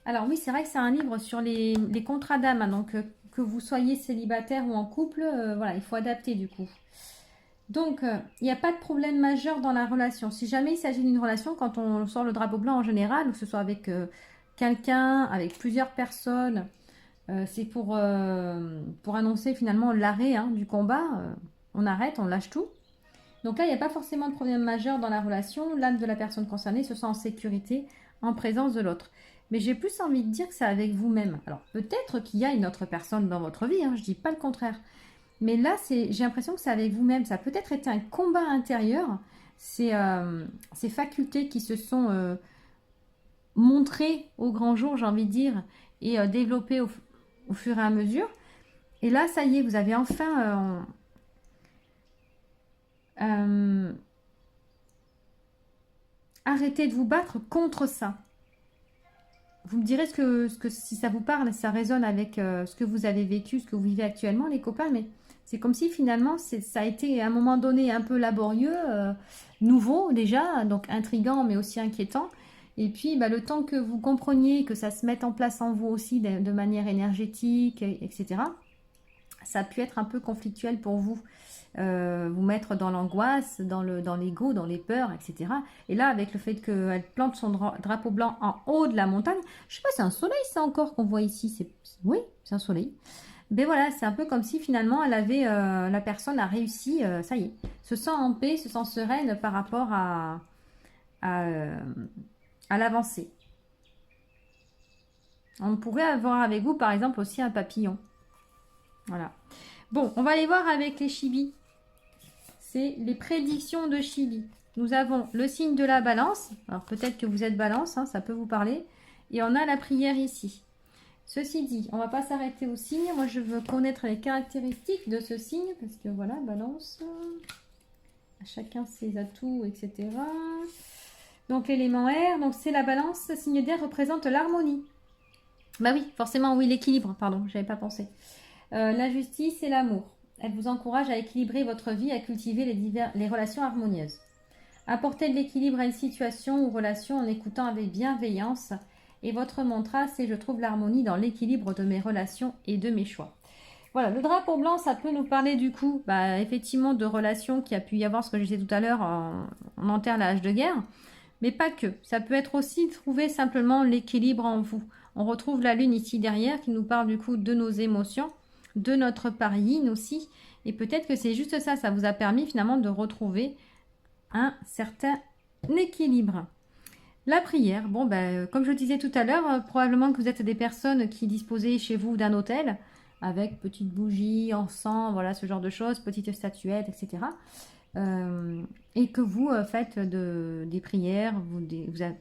S1: Alors oui, c'est vrai que c'est un livre sur les contrats d'âme, hein, donc que vous soyez célibataire ou en couple, voilà, il faut adapter du coup. Donc, il n'y a pas de problème majeur dans la relation. Si jamais il s'agit d'une relation, quand on sort le drapeau blanc en général, ou que ce soit avec quelqu'un, avec plusieurs personnes, c'est pour annoncer finalement l'arrêt du combat. On arrête, on lâche tout. Donc là, il n'y a pas forcément de problème majeur dans la relation. L'âme de la personne concernée se sent en sécurité en présence de l'autre. Mais j'ai plus envie de dire que c'est avec vous-même. Alors, peut-être qu'il y a une autre personne dans votre vie, hein, je ne dis pas le contraire. Mais là, j'ai l'impression que c'est avec vous-même. Ça a peut-être été un combat intérieur. Ces facultés qui se sont montrées au grand jour, j'ai envie de dire, et développées au fur et à mesure. Et là, ça y est, vous avez enfin... arrêté de vous battre contre ça. Vous me direz si ça vous parle, si ça résonne avec ce que vous avez vécu, ce que vous vivez actuellement, les copains, mais c'est comme si finalement, ça a été à un moment donné un peu laborieux, nouveau déjà, donc intriguant, mais aussi inquiétant. Et puis, le temps que vous compreniez que ça se mette en place en vous aussi de manière énergétique, etc., ça a pu être un peu conflictuel pour vous. Vous mettre dans l'angoisse, dans l'ego, dans les peurs, etc. Et là, avec le fait qu'elle plante son drapeau blanc en haut de la montagne, je sais pas, c'est un soleil ça encore qu'on voit ici. Oui, c'est un soleil. Mais voilà, c'est un peu comme si finalement la personne a réussi, ça y est, se sent en paix, se sent sereine par rapport à l'avancée. On pourrait avoir avec vous, par exemple, aussi un papillon. Voilà. Bon, on va aller voir avec les chibis. C'est les prédictions de Chibi. Nous avons le signe de la balance. Alors peut-être que vous êtes balance, hein, ça peut vous parler. Et on a la prière ici. Ceci dit, on ne va pas s'arrêter au signe. Moi, je veux connaître les caractéristiques de ce signe. Parce que voilà, balance. Chacun ses atouts, etc. Donc l'élément air, donc c'est la balance. Ce signe d'air représente l'harmonie. Bah oui, forcément, oui, l'équilibre. Pardon, je n'avais pas pensé. La justice et l'amour. Elle vous encourage à équilibrer votre vie, à cultiver les relations harmonieuses. Apportez de l'équilibre à une situation ou relation en écoutant avec bienveillance. Et votre mantra, c'est « Je trouve l'harmonie dans l'équilibre de mes relations et de mes choix ». Voilà, le drapeau blanc, ça peut nous parler du coup, effectivement, de relations qui a pu y avoir, ce que je disais tout à l'heure, on enterre la hache de guerre. Mais pas que. Ça peut être aussi trouver simplement l'équilibre en vous. On retrouve la lune ici derrière qui nous parle du coup de nos émotions, de notre part yin aussi. Et peut-être que c'est juste ça, ça vous a permis finalement de retrouver un certain équilibre. La prière, comme je le disais tout à l'heure, probablement que vous êtes des personnes qui disposaient chez vous d'un hôtel, avec petite bougie, encens, voilà ce genre de choses, petite statuette, etc. Et que vous faites des prières,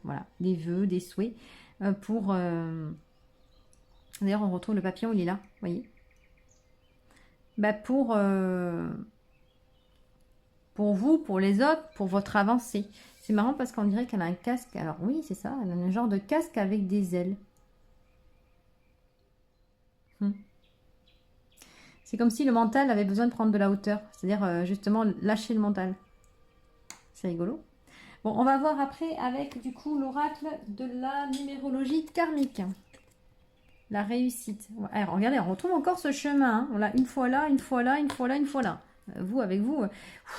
S1: voilà, des vœux, des souhaits pour... D'ailleurs, on retrouve le papillon, il est là, vous voyez. Bah pour vous, pour les autres, pour votre avancée. C'est marrant parce qu'on dirait qu'elle a un casque. Alors oui, c'est ça, elle a un genre de casque avec des ailes. C'est comme si le mental avait besoin de prendre de la hauteur. C'est-à-dire justement lâcher le mental. C'est rigolo. Bon, on va voir après avec du coup l'oracle de la numérologie karmique. La réussite. Alors, regardez, on retrouve encore ce chemin. Hein. On l'a une fois là, une fois là, une fois là, une fois là. Vous, avec vous,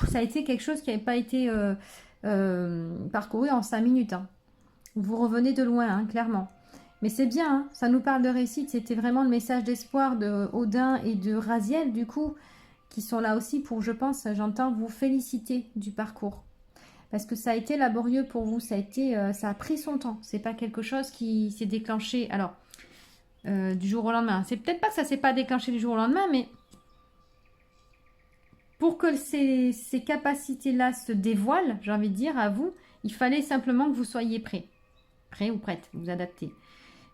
S1: ça a été quelque chose qui n'avait pas été parcouru en 5 minutes. Hein. Vous revenez de loin, hein, clairement. Mais c'est bien, hein, ça nous parle de réussite. C'était vraiment le message d'espoir de Odin et de Raziel, du coup, qui sont là aussi pour, je pense, j'entends vous féliciter du parcours. Parce que ça a été laborieux pour vous, ça a pris son temps. C'est pas quelque chose qui s'est déclenché. Alors, du jour au lendemain. C'est peut-être pas que ça s'est pas déclenché du jour au lendemain, mais pour que ces capacités-là se dévoilent, j'ai envie de dire, à vous, il fallait simplement que vous soyez prêt. Prêt ou prête, vous adaptez.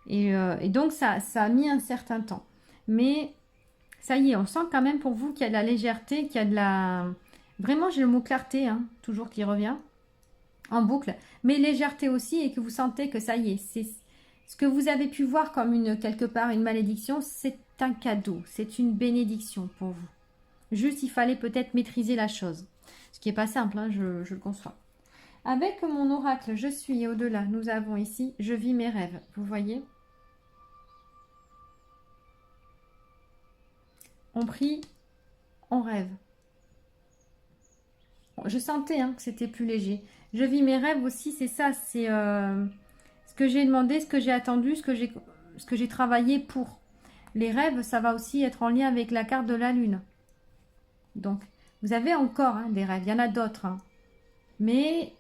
S1: Et donc, ça a mis un certain temps. Mais ça y est, on sent quand même pour vous qu'il y a de la légèreté, qu'il y a de la... Vraiment, j'ai le mot clarté, hein, toujours qui revient, en boucle. Mais légèreté aussi, et que vous sentez que ça y est, c'est... Ce que vous avez pu voir comme quelque part une malédiction, c'est un cadeau, c'est une bénédiction pour vous. Juste, il fallait peut-être maîtriser la chose. Ce qui n'est pas simple, hein, je le conçois. Avec mon oracle, je suis au-delà. Nous avons ici, je vis mes rêves. Vous voyez? On prie, on rêve. Je sentais hein, que c'était plus léger. Je vis mes rêves aussi, c'est ça. C'est ce que j'ai demandé, ce que j'ai attendu, ce que j'ai travaillé pour. Les rêves, ça va aussi être en lien avec la carte de la lune. Donc, vous avez encore hein, des rêves. Il y en a d'autres. Hein. Mais,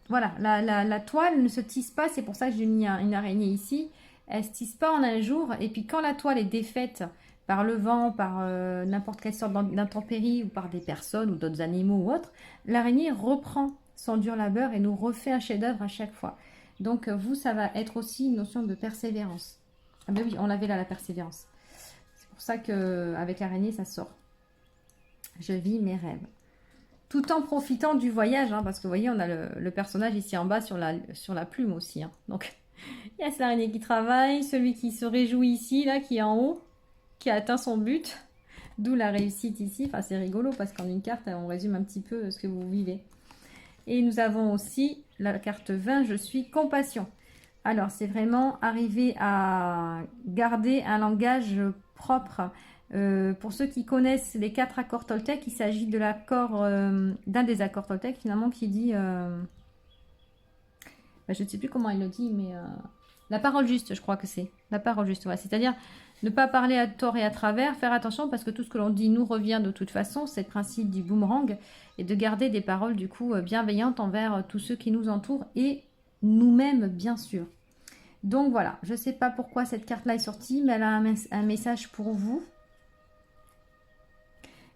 S1: voilà, la toile ne se tisse pas. C'est pour ça que j'ai mis une araignée ici. Elle ne se tisse pas en un jour. Et puis, quand la toile est défaite par le vent, par n'importe quelle sorte d'intempérie ou par des personnes ou d'autres animaux ou autres, l'araignée reprend son dur labeur et nous refait un chef-d'œuvre à chaque fois. Donc, vous, ça va être aussi une notion de persévérance. Ah ben oui, on l'avait là, la persévérance. C'est pour ça qu'avec l'araignée, ça sort. Je vis mes rêves. Tout en profitant du voyage, hein, parce que vous voyez, on a le personnage ici en bas sur la plume aussi. Hein. Donc, il y a cette araignée qui travaille, celui qui se réjouit ici, là, qui est en haut, qui a atteint son but. D'où la réussite ici. Enfin, c'est rigolo parce qu'en une carte, on résume un petit peu ce que vous vivez. Et nous avons aussi la carte 20, je suis compassion. Alors, c'est vraiment arriver à garder un langage propre. Pour ceux qui connaissent les 4 accords Toltec, il s'agit de l'accord, d'un des accords Toltec finalement qui dit, je ne sais plus comment il le dit, mais la parole juste, je crois que c'est la parole juste. Ouais. C'est-à-dire ne pas parler à tort et à travers, faire attention parce que tout ce que l'on dit nous revient de toute façon. C'est le principe du boomerang et de garder des paroles du coup bienveillantes envers tous ceux qui nous entourent et nous-mêmes bien sûr. Donc voilà, je ne sais pas pourquoi cette carte-là est sortie, mais elle a un message pour vous.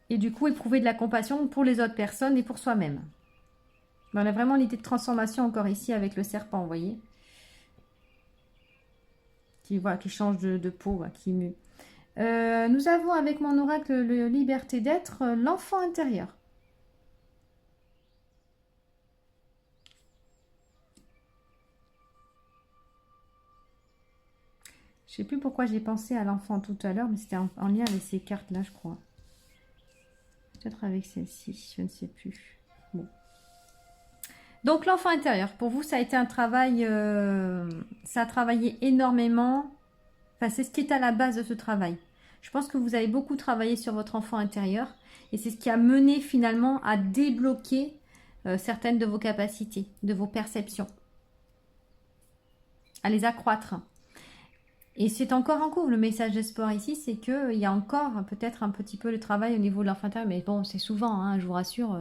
S1: Et du coup, éprouver de la compassion pour les autres personnes et pour soi-même. On a vraiment l'idée de transformation encore ici avec le serpent, vous voyez. Qui change de peau, qui mue. Nous avons avec mon oracle le liberté d'être, l'enfant intérieur. Je ne sais plus pourquoi j'ai pensé à l'enfant tout à l'heure, mais c'était en lien avec ces cartes-là, je crois. Peut-être avec celle-ci, je ne sais plus. Bon. Donc l'enfant intérieur, pour vous, ça a été un travail, ça a travaillé énormément. Enfin, c'est ce qui est à la base de ce travail. Je pense que vous avez beaucoup travaillé sur votre enfant intérieur et c'est ce qui a mené finalement à débloquer certaines de vos capacités, de vos perceptions, à les accroître. Et c'est encore en cours. Le message d'espoir ici, c'est qu'il y a encore peut-être un petit peu le travail au niveau de l'enfant intérieur. Mais bon, c'est souvent, hein, je vous rassure,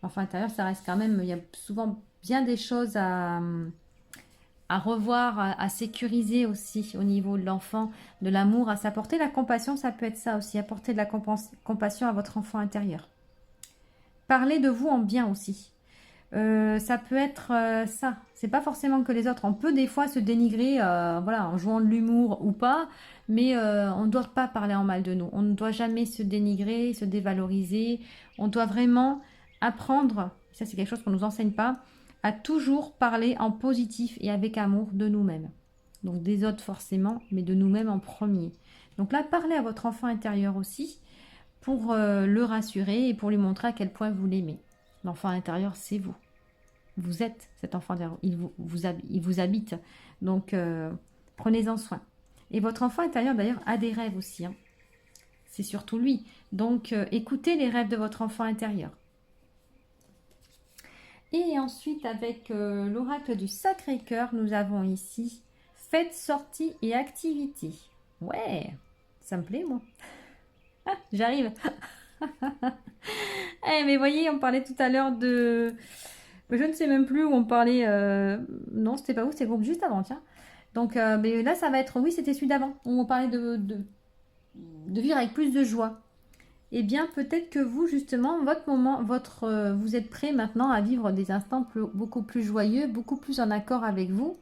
S1: l'enfant intérieur, ça reste quand même... Il y a souvent bien des choses à à revoir, à sécuriser aussi au niveau de l'enfant, de l'amour à s'apporter. La compassion, ça peut être ça aussi, apporter de la compassion à votre enfant intérieur. Parlez de vous en bien aussi. Ça peut être ça. C'est pas forcément que les autres. On peut des fois se dénigrer, voilà, en jouant de l'humour ou pas, mais on ne doit pas parler en mal de nous. On ne doit jamais se dénigrer, se dévaloriser. On doit vraiment apprendre, ça c'est quelque chose qu'on ne nous enseigne pas, à toujours parler en positif et avec amour de nous-mêmes. Donc des autres forcément, mais de nous-mêmes en premier. Donc là, parlez à votre enfant intérieur aussi pour le rassurer et pour lui montrer à quel point vous l'aimez. L'enfant intérieur, c'est vous. Vous êtes cet enfant intérieur. Il vous habite. Donc, prenez-en soin. Et votre enfant intérieur, d'ailleurs, a des rêves aussi. Hein. C'est surtout lui. Donc, écoutez les rêves de votre enfant intérieur. Et ensuite, avec l'oracle du Sacré-Cœur, nous avons ici fêtes, sorties et activités. Ouais, ça me plaît, moi. J'arrive. Mais voyez, on parlait tout à l'heure de... Je ne sais même plus où on parlait... Non, c'était pas où, c'était juste avant, tiens. Donc, mais là, ça va être... Oui, c'était celui d'avant, où on parlait de vivre avec plus de joie. Eh bien, peut-être que vous, justement, vous êtes prêt maintenant à vivre des instants beaucoup plus joyeux, beaucoup plus en accord avec vous,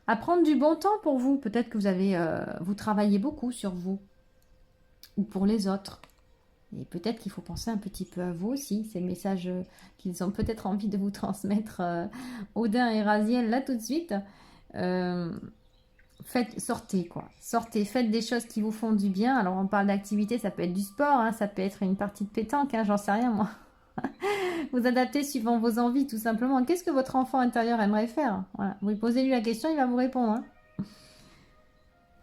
S1: à prendre du bon temps pour vous. Peut-être que vous travaillez beaucoup sur vous, ou pour les autres. Et peut-être qu'il faut penser un petit peu à vous aussi. C'est le message qu'ils ont peut-être envie de vous transmettre, Odin et Raziel, là tout de suite. Sortez, quoi. Sortez, faites des choses qui vous font du bien. Alors, on parle d'activité, ça peut être du sport, hein, ça peut être une partie de pétanque, hein, j'en sais rien, moi. Vous adaptez suivant vos envies, tout simplement. Qu'est-ce que votre enfant intérieur aimerait faire? Voilà. Vous posez-lui la question, il va vous répondre. Hein.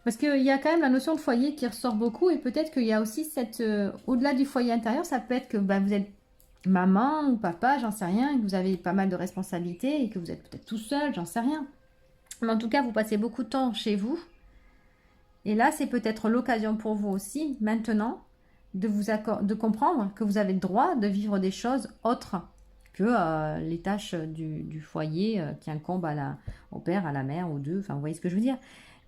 S1: Parce qu'il y a quand même la notion de foyer qui ressort beaucoup et peut-être qu'il y a aussi au-delà du foyer intérieur, ça peut être que vous êtes maman ou papa, j'en sais rien, et que vous avez pas mal de responsabilités et que vous êtes peut-être tout seul, j'en sais rien. Mais en tout cas, vous passez beaucoup de temps chez vous. Et là, c'est peut-être l'occasion pour vous aussi, maintenant, de comprendre que vous avez le droit de vivre des choses autres que les tâches du foyer qui incombent au père, à la mère, aux deux. Enfin, vous voyez ce que je veux dire?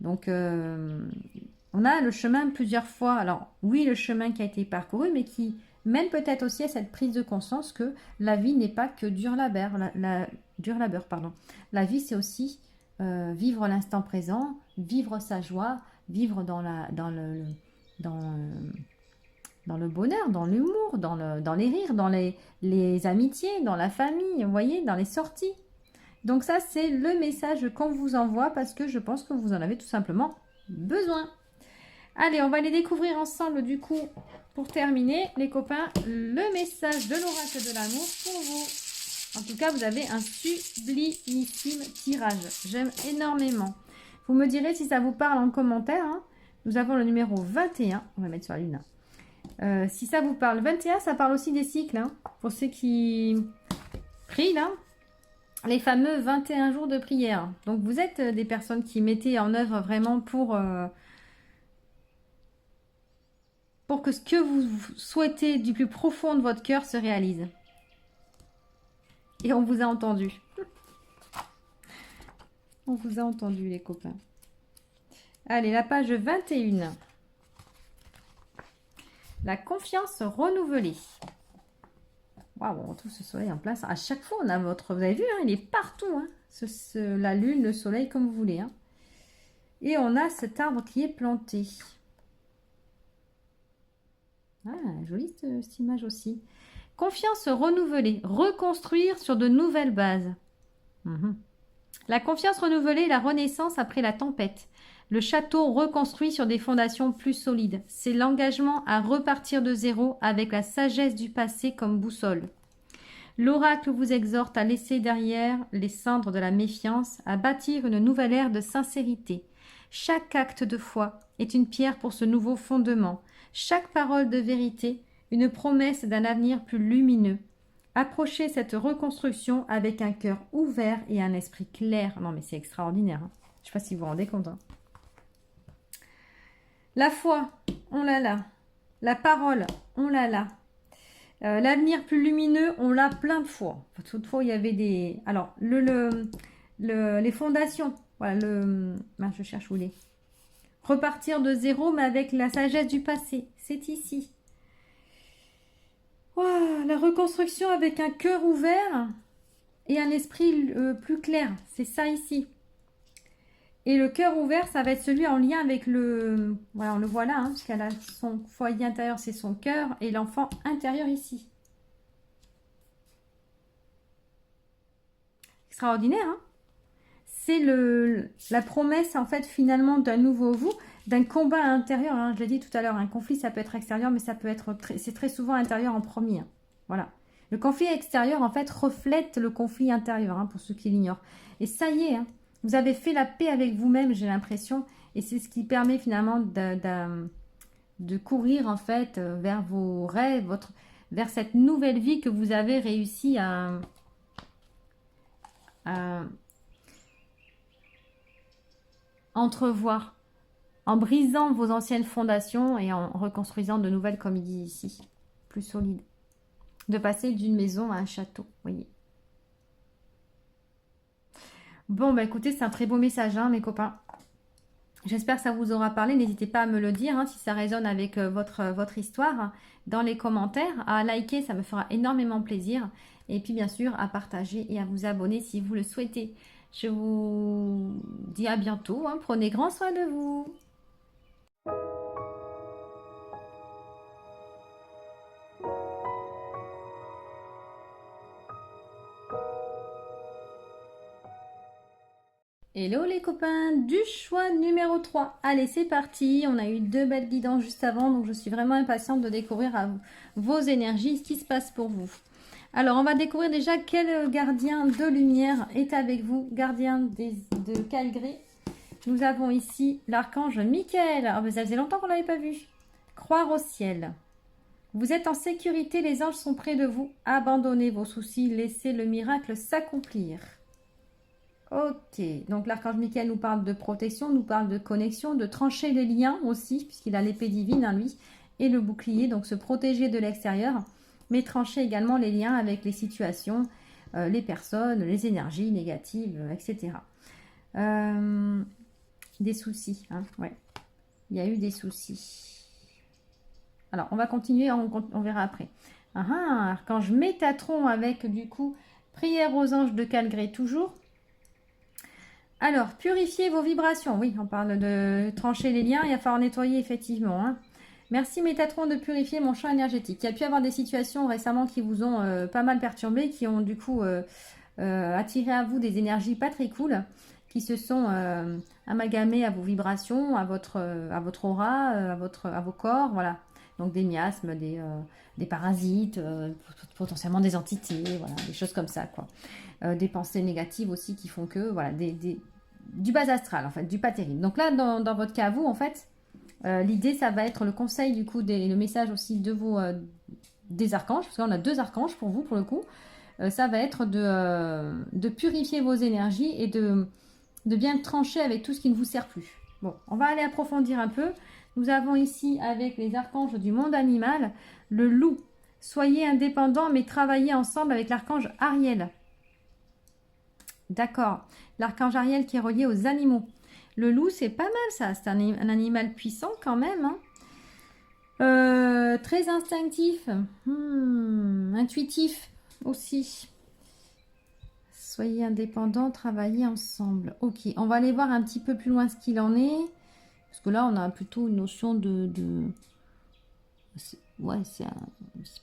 S1: Donc, on a le chemin plusieurs fois. Alors, oui, le chemin qui a été parcouru, mais qui mène peut-être aussi à cette prise de conscience que la vie n'est pas que dur labeur. Dur labeur, pardon. La vie, c'est aussi vivre l'instant présent, vivre sa joie, vivre dans le bonheur, dans l'humour, dans les rires, dans les amitiés, dans la famille, vous voyez, dans les sorties. Donc ça, c'est le message qu'on vous envoie parce que je pense que vous en avez tout simplement besoin. Allez, on va les découvrir ensemble du coup pour terminer, les copains, le message de l'oracle de l'amour pour vous. En tout cas, vous avez un sublimissime tirage. J'aime énormément. Vous me direz si ça vous parle en commentaire. Hein. Nous avons le numéro 21. On va mettre sur la lune. Si ça vous parle, 21, ça parle aussi des cycles. Hein. Pour ceux qui prient, là. Les fameux 21 jours de prière. Donc, vous êtes des personnes qui mettez en œuvre vraiment pour que ce que vous souhaitez du plus profond de votre cœur se réalise. Et on vous a entendu. On vous a entendu, les copains. Allez, la page 21. La confiance renouvelée. Waouh, on retrouve ce soleil en place. À chaque fois, on a votre... Vous avez vu, hein, il est partout. Hein, la lune, le soleil, comme vous voulez. Hein. Et on a cet arbre qui est planté. Ah, jolie cette image aussi. Confiance renouvelée. Reconstruire sur de nouvelles bases. La confiance renouvelée, la renaissance après la tempête. Le château reconstruit sur des fondations plus solides. C'est l'engagement à repartir de zéro avec la sagesse du passé comme boussole. L'oracle vous exhorte à laisser derrière les cendres de la méfiance, à bâtir une nouvelle ère de sincérité. Chaque acte de foi est une pierre pour ce nouveau fondement. Chaque parole de vérité, une promesse d'un avenir plus lumineux. Approchez cette reconstruction avec un cœur ouvert et un esprit clair. Non mais c'est extraordinaire. Hein. Je ne sais pas si vous vous rendez compte. Hein. La foi, on l'a là. La parole, on l'a là. L'avenir plus lumineux, on l'a plein de fois. Toutefois, il y avait des... Alors, les fondations. Voilà, je cherche où il est. Repartir de zéro, mais avec la sagesse du passé. C'est ici. Wow, la reconstruction avec un cœur ouvert et un esprit plus clair. C'est ça ici. Et le cœur ouvert, ça va être celui en lien avec le... Voilà, on le voit là, hein, parce qu'elle a son foyer intérieur, c'est son cœur, et l'enfant intérieur ici. Extraordinaire, hein? C'est la promesse, en fait, finalement, d'un nouveau vous, d'un combat intérieur. Hein, je l'ai dit tout à l'heure, un conflit, ça peut être extérieur, mais ça peut être... C'est très souvent intérieur en premier. Hein, voilà. Le conflit extérieur, en fait, reflète le conflit intérieur, hein, pour ceux qui l'ignorent. Et ça y est, hein, vous avez fait la paix avec vous-même, j'ai l'impression. Et c'est ce qui permet finalement de courir, en fait, vers vos rêves, vers cette nouvelle vie que vous avez réussi à entrevoir. En brisant vos anciennes fondations et en reconstruisant de nouvelles, comme il dit ici, plus solides. De passer d'une maison à un château, vous voyez. Bon, bah écoutez, c'est un très beau message, hein, mes copains. J'espère que ça vous aura parlé. N'hésitez pas à me le dire, hein, si ça résonne avec votre histoire, hein, dans les commentaires. À liker, ça me fera énormément plaisir. Et puis, bien sûr, à partager et à vous abonner si vous le souhaitez. Je vous dis à bientôt. Hein, prenez grand soin de vous. Hello les copains du choix numéro 3. Allez, c'est parti. On a eu 2 belles guidances juste avant, donc je suis vraiment impatiente de découvrir vos énergies, ce qui se passe pour vous. Alors, on va découvrir déjà quel gardien de lumière est avec vous, gardien de Calgré. Nous avons ici l'archange Michael. Ah, ça faisait longtemps qu'on ne l'avait pas vu. Croire au ciel. Vous êtes en sécurité, les anges sont près de vous. Abandonnez vos soucis, laissez le miracle s'accomplir. Ok, donc l'archange Michael nous parle de protection, nous parle de connexion, de trancher les liens aussi, puisqu'il a l'épée divine, hein, lui, et le bouclier, donc se protéger de l'extérieur, mais trancher également les liens avec les situations, les personnes, les énergies négatives, etc. Des soucis, hein, ouais. Il y a eu des soucis. Alors, on va continuer, on verra après. Archange Métatron avec, du coup, prière aux anges de Calgré toujours. Alors, purifiez vos vibrations. Oui, on parle de trancher les liens. Il va falloir nettoyer, effectivement. Hein. Merci, Métatron, de purifier mon champ énergétique. Il y a pu avoir des situations récemment qui vous ont pas mal perturbé, qui ont du coup attiré à vous des énergies pas très cool, qui se sont amalgamées à vos vibrations, à votre aura, à vos corps. Voilà. Donc, des miasmes, des parasites, potentiellement des entités, voilà, des choses comme ça, quoi. Des pensées négatives aussi qui font que, voilà, du bas astral, en fait, du pas terrible. Donc là, dans votre cas, vous, en fait, l'idée, ça va être le conseil, du coup, le message aussi de des archanges, parce qu'on a 2 archanges pour vous, pour le coup. Ça va être de purifier vos énergies et de bien trancher avec tout ce qui ne vous sert plus. Bon, on va aller approfondir un peu. Nous avons ici, avec les archanges du monde animal, le loup. Soyez indépendants, mais travaillez ensemble avec l'archange Ariel. D'accord. L'archange Ariel qui est relié aux animaux. Le loup, c'est pas mal ça. C'est un animal puissant quand même. Hein. Très instinctif. Intuitif aussi. Soyez indépendants, travaillez ensemble. Ok, on va aller voir un petit peu plus loin ce qu'il en est. Parce que là, on a plutôt une notion ouais, c'est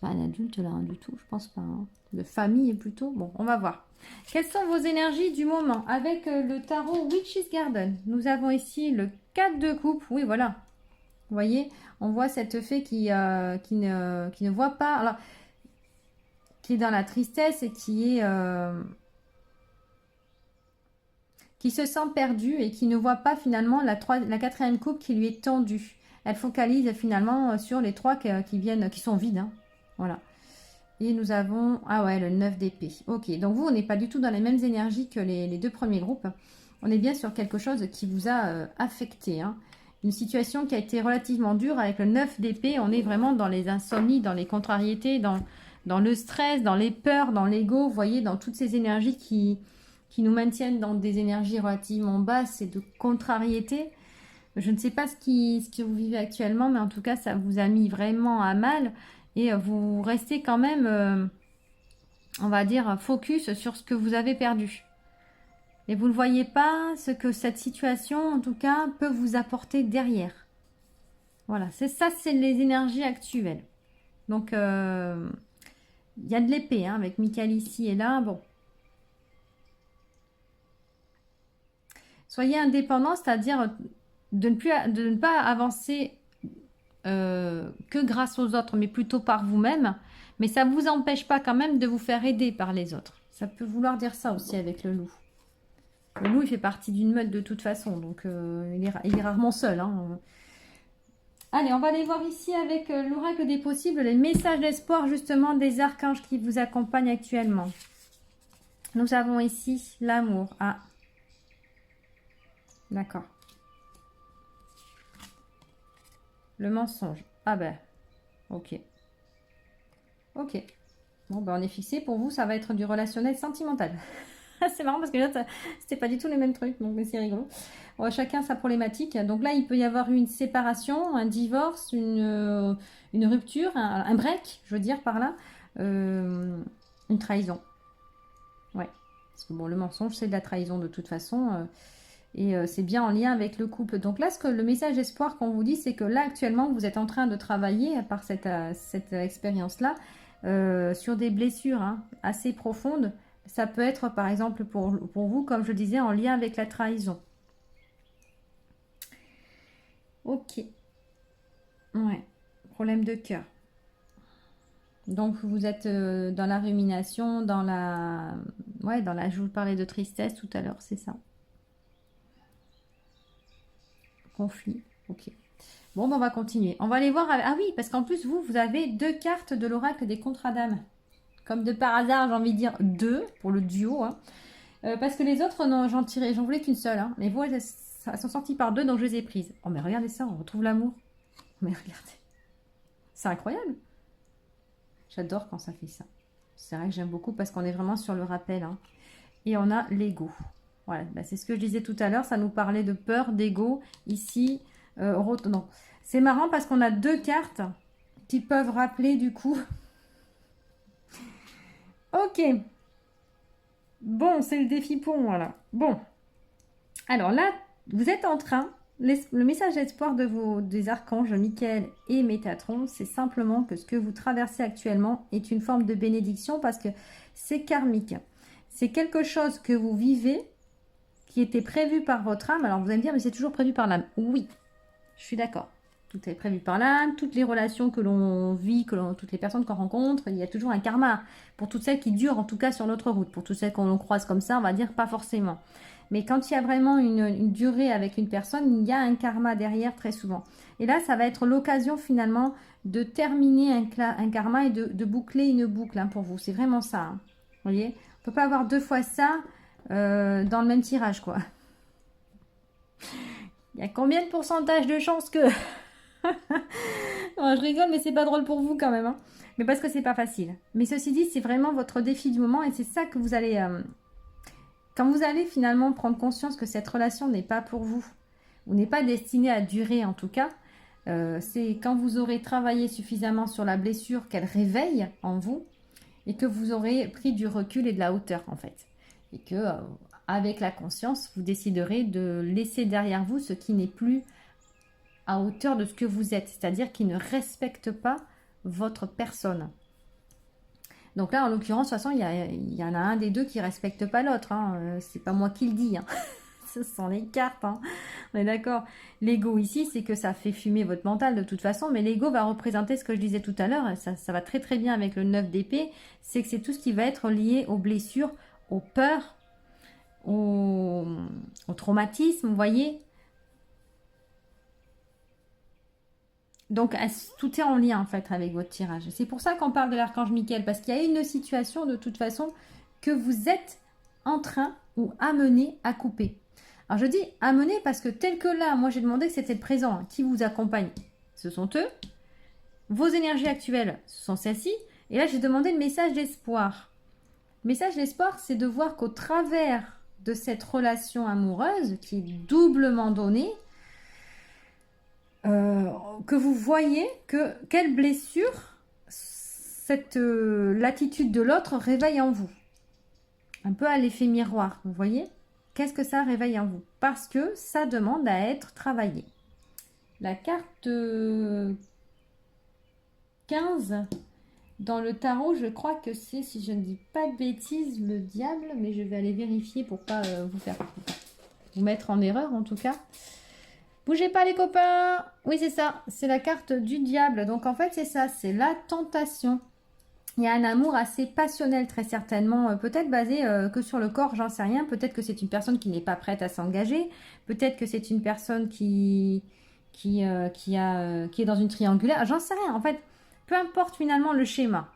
S1: pas un adulte là, hein, du tout, je pense pas. Hein. De famille plutôt. Bon, on va voir. Quelles sont vos énergies du moment? Avec le tarot Witch's Garden, nous avons ici le 4 de coupe. Oui, voilà. Vous voyez, on voit cette fée qui ne voit pas, alors, qui est dans la tristesse et qui se sent perdue et qui ne voit pas finalement la 4e coupe qui lui est tendue. Elle focalise finalement sur les 3 qui sont vides. Hein. Voilà. Et nous avons, ah ouais, le 9 d'épée. Ok, donc vous, on n'est pas du tout dans les mêmes énergies que les 2 premiers groupes. On est bien sur quelque chose qui vous a affecté. Hein. Une situation qui a été relativement dure avec le 9 d'épée. On est vraiment dans les insomnies, dans les contrariétés, dans le stress, dans les peurs, dans l'ego. Vous voyez, dans toutes ces énergies qui qui nous maintiennent dans des énergies relativement basses et de contrariété. Je ne sais pas ce que vous vivez actuellement, mais en tout cas, ça vous a mis vraiment à mal. Et vous restez quand même, on va dire, focus sur ce que vous avez perdu. Et vous ne voyez pas ce que cette situation, en tout cas, peut vous apporter derrière. Voilà, c'est ça, c'est les énergies actuelles. Donc, il y a de l'épée, hein, avec Michael ici et là. Bon. Soyez indépendant, c'est-à-dire de ne pas avancer que grâce aux autres, mais plutôt par vous-même. Mais ça ne vous empêche pas quand même de vous faire aider par les autres. Ça peut vouloir dire ça aussi avec le loup. Le loup, il fait partie d'une meute de toute façon, donc il est rarement seul. Hein. Allez, on va aller voir ici avec l'oracle des possibles, les messages d'espoir justement des archanges qui vous accompagnent actuellement. Nous avons ici l'amour. Ah, d'accord. Le mensonge. Ah ben, ok. Ok. Bon, ben on est fixé. Pour vous, ça va être du relationnel sentimental. C'est marrant parce que là, c'était pas du tout les mêmes trucs, donc c'est rigolo. Bon, chacun sa problématique. Donc là, il peut y avoir une séparation, un divorce, une rupture, un break, je veux dire par là, une trahison. Ouais. Parce que bon, le mensonge, c'est de la trahison de toute façon. Et c'est bien en lien avec le couple. Donc là, le message d'espoir qu'on vous dit, c'est que là, actuellement, vous êtes en train de travailler, par cette expérience-là, sur des blessures assez profondes. Ça peut être, par exemple, pour vous, comme je disais, en lien avec la trahison. Ok. Ouais. Problème de cœur. Donc, vous êtes dans la rumination, dans la... Ouais, je vous parlais de tristesse tout à l'heure, c'est ça. Conflit. Ok. Bon, ben, on va continuer. On va aller voir... Ah oui, parce qu'en plus, vous avez 2 cartes de l'oracle des contrats d'âme. Comme de par hasard, j'ai envie de dire 2 pour le duo. Hein. Parce que les autres, j'en voulais qu'une seule. Hein. Mais vous, elles sont sorties par 2, donc je les ai prises. Oh, mais regardez ça, on retrouve l'amour. Mais regardez. C'est incroyable. J'adore quand ça fait ça. C'est vrai que j'aime beaucoup parce qu'on est vraiment sur le rappel. Hein. Et on a l'ego. Voilà, bah, c'est ce que je disais tout à l'heure. Ça nous parlait de peur, d'ego. Ici, non. C'est marrant parce qu'on a 2 cartes qui peuvent rappeler du coup... Ok. Bon, c'est le défi pour moi là. Bon. Alors là, vous êtes en train... Le message d'espoir des archanges Michael et Métatron, c'est simplement que ce que vous traversez actuellement est une forme de bénédiction parce que c'est karmique. C'est quelque chose que vous vivez qui était prévu par votre âme. Alors vous allez me dire, mais c'est toujours prévu par l'âme. Oui, je suis d'accord. Tout est prévu par l'âme, toutes les relations que l'on vit, toutes les personnes qu'on rencontre, il y a toujours un karma. Pour toutes celles qui durent, en tout cas sur notre route. Pour toutes celles qu'on croise comme ça, on va dire pas forcément. Mais quand il y a vraiment une durée avec une personne, il y a un karma derrière très souvent. Et là, ça va être l'occasion finalement de terminer un karma et de boucler une boucle pour vous. C'est vraiment ça. Hein. Vous voyez, on ne peut pas avoir 2 fois ça dans le même tirage, quoi. Il y a combien de pourcentage de chances que... je rigole, mais c'est pas drôle pour vous quand même. Hein. Mais parce que c'est pas facile. Mais ceci dit, c'est vraiment votre défi du moment et c'est ça que vous allez... Quand vous allez finalement prendre conscience que cette relation n'est pas pour vous, ou n'est pas destinée à durer en tout cas, c'est quand vous aurez travaillé suffisamment sur la blessure qu'elle réveille en vous et que vous aurez pris du recul et de la hauteur en fait. Et que avec la conscience, vous déciderez de laisser derrière vous ce qui n'est plus à hauteur de ce que vous êtes, c'est-à-dire qui ne respecte pas votre personne. Donc là, en l'occurrence, de toute façon, il y en a un des 2 qui ne respecte pas l'autre. Hein. C'est pas moi qui le dis. Hein. Ce sont les cartes. Hein. On est d'accord. L'ego ici, c'est que ça fait fumer votre mental de toute façon. Mais l'ego va représenter ce que je disais tout à l'heure. Ça va très très bien avec le 9 d'épée. C'est que c'est tout ce qui va être lié aux blessures, aux peurs, au traumatisme, vous voyez. Donc, tout est en lien, en fait, avec votre tirage. C'est pour ça qu'on parle de l'archange Michael, parce qu'il y a une situation, de toute façon, que vous êtes en train ou amené à couper. Alors, je dis amené parce que tel que là, moi, j'ai demandé que c'était le présent qui vous accompagne. Ce sont eux. Vos énergies actuelles, ce sont celles-ci. Et là, j'ai demandé le message d'espoir. Le message d'espoir, c'est de voir qu'au travers de cette relation amoureuse qui est doublement donnée, que vous voyez quelle blessure l'attitude de l'autre réveille en vous. Un peu à l'effet miroir, vous voyez? Qu'est-ce que ça réveille en vous? Parce que ça demande à être travaillé. La carte 15, dans le tarot, je crois que c'est, si je ne dis pas de bêtises, le diable, mais je vais aller vérifier pour pas vous mettre en erreur en tout cas. Bougez pas les copains. Oui, c'est ça, c'est la carte du diable. Donc en fait, c'est ça, c'est la tentation. Il y a un amour assez passionnel, très certainement, peut-être basé que sur le corps, j'en sais rien. Peut-être que c'est une personne qui n'est pas prête à s'engager. Peut-être que c'est une personne qui est dans une triangulaire. J'en sais rien. En fait, peu importe finalement le schéma.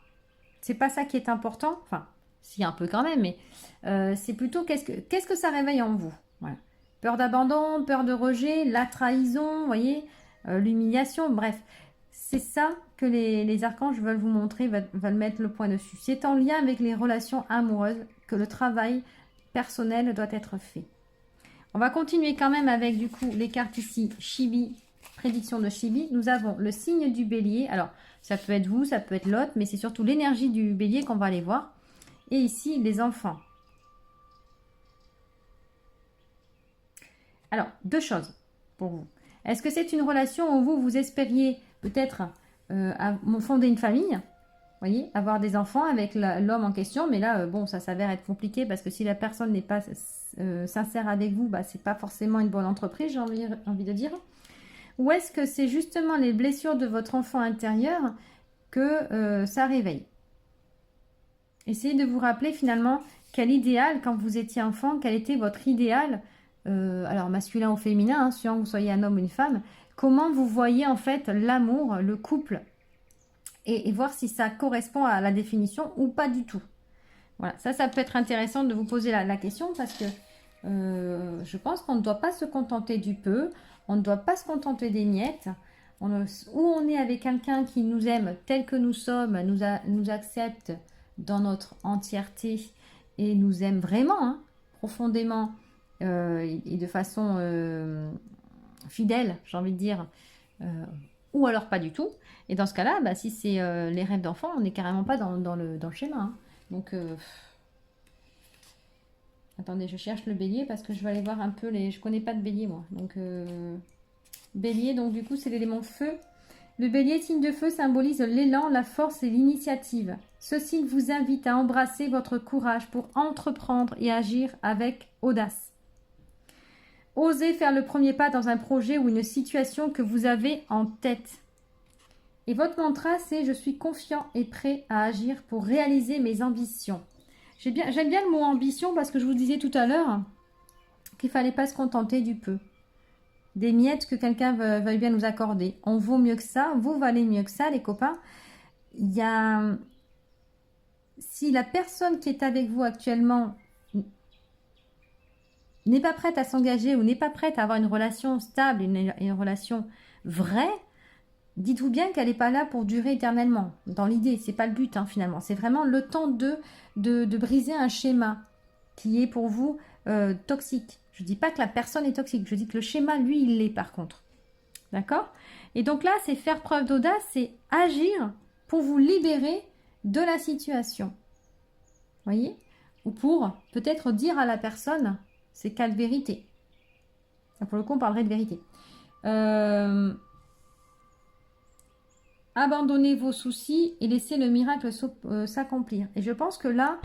S1: C'est pas ça qui est important. Enfin, si un peu quand même, mais c'est plutôt qu'est-ce que ça réveille en vous. Voilà. Peur d'abandon, peur de rejet, la trahison, vous voyez, l'humiliation, bref. C'est ça que les archanges veulent vous montrer, veulent mettre le point dessus. C'est en lien avec les relations amoureuses que le travail personnel doit être fait. On va continuer quand même avec du coup les cartes ici, Chibi, prédiction de Chibi. Nous avons le signe du bélier. Alors, ça peut être vous, ça peut être l'autre, mais c'est surtout l'énergie du bélier qu'on va aller voir. Et ici, les enfants. Alors, deux choses pour vous. Est-ce que c'est une relation où vous espériez peut-être fonder une famille, voyez, avoir des enfants avec l'homme en question, mais là, bon, ça s'avère être compliqué parce que si la personne n'est pas sincère avec vous, bah, c'est pas forcément une bonne entreprise, j'ai envie de dire. Ou est-ce que c'est justement les blessures de votre enfant intérieur que ça réveille? Essayez de vous rappeler finalement quel idéal, quand vous étiez enfant, quel était votre idéal, alors masculin ou féminin, hein, suivant que vous soyez un homme ou une femme, comment vous voyez en fait l'amour, le couple, et voir si ça correspond à la définition ou pas du tout. Voilà, ça peut être intéressant de vous poser la question parce que je pense qu'on ne doit pas se contenter du peu, on ne doit pas se contenter des miettes. Ou on est avec quelqu'un qui nous aime tel que nous sommes, nous accepte dans notre entièreté et nous aime vraiment, hein, profondément et de façon fidèle, j'ai envie de dire, ou alors pas du tout. Et dans ce cas-là, bah, si c'est les rêves d'enfant, on n'est carrément pas dans le schéma. Hein. Donc, attendez, je cherche le bélier parce que je vais aller voir un peu les... Je connais pas de bélier, moi. Donc, bélier, donc du coup, c'est l'élément feu. Le bélier, signe de feu, symbolise l'élan, la force et l'initiative. Ce signe vous invite à embrasser votre courage pour entreprendre et agir avec audace. Osez faire le premier pas dans un projet ou une situation que vous avez en tête. Et votre mantra, c'est « Je suis confiant et prêt à agir pour réaliser mes ambitions ». J'aime bien le mot ambition parce que je vous disais tout à l'heure qu'il ne fallait pas se contenter du peu. Des miettes que quelqu'un veuille bien nous accorder. On vaut mieux que ça, vous valez mieux que ça, les copains. Il y a... Si la personne qui est avec vous actuellement n'est pas prête à s'engager ou n'est pas prête à avoir une relation stable, une relation vraie, dites-vous bien qu'elle n'est pas là pour durer éternellement. Dans l'idée, c'est pas le but hein, finalement. C'est vraiment le temps de briser un schéma qui est pour vous toxique. Je ne dis pas que la personne est toxique. Je dis que le schéma, lui, il l'est par contre. D'accord? Et donc là, c'est faire preuve d'audace, c'est agir pour vous libérer de la situation. Voyez? Ou pour peut-être dire à la personne c'est quelle vérité. Pour le coup, on parlerait de vérité. Abandonnez vos soucis et laissez le miracle s'accomplir. Et je pense que là,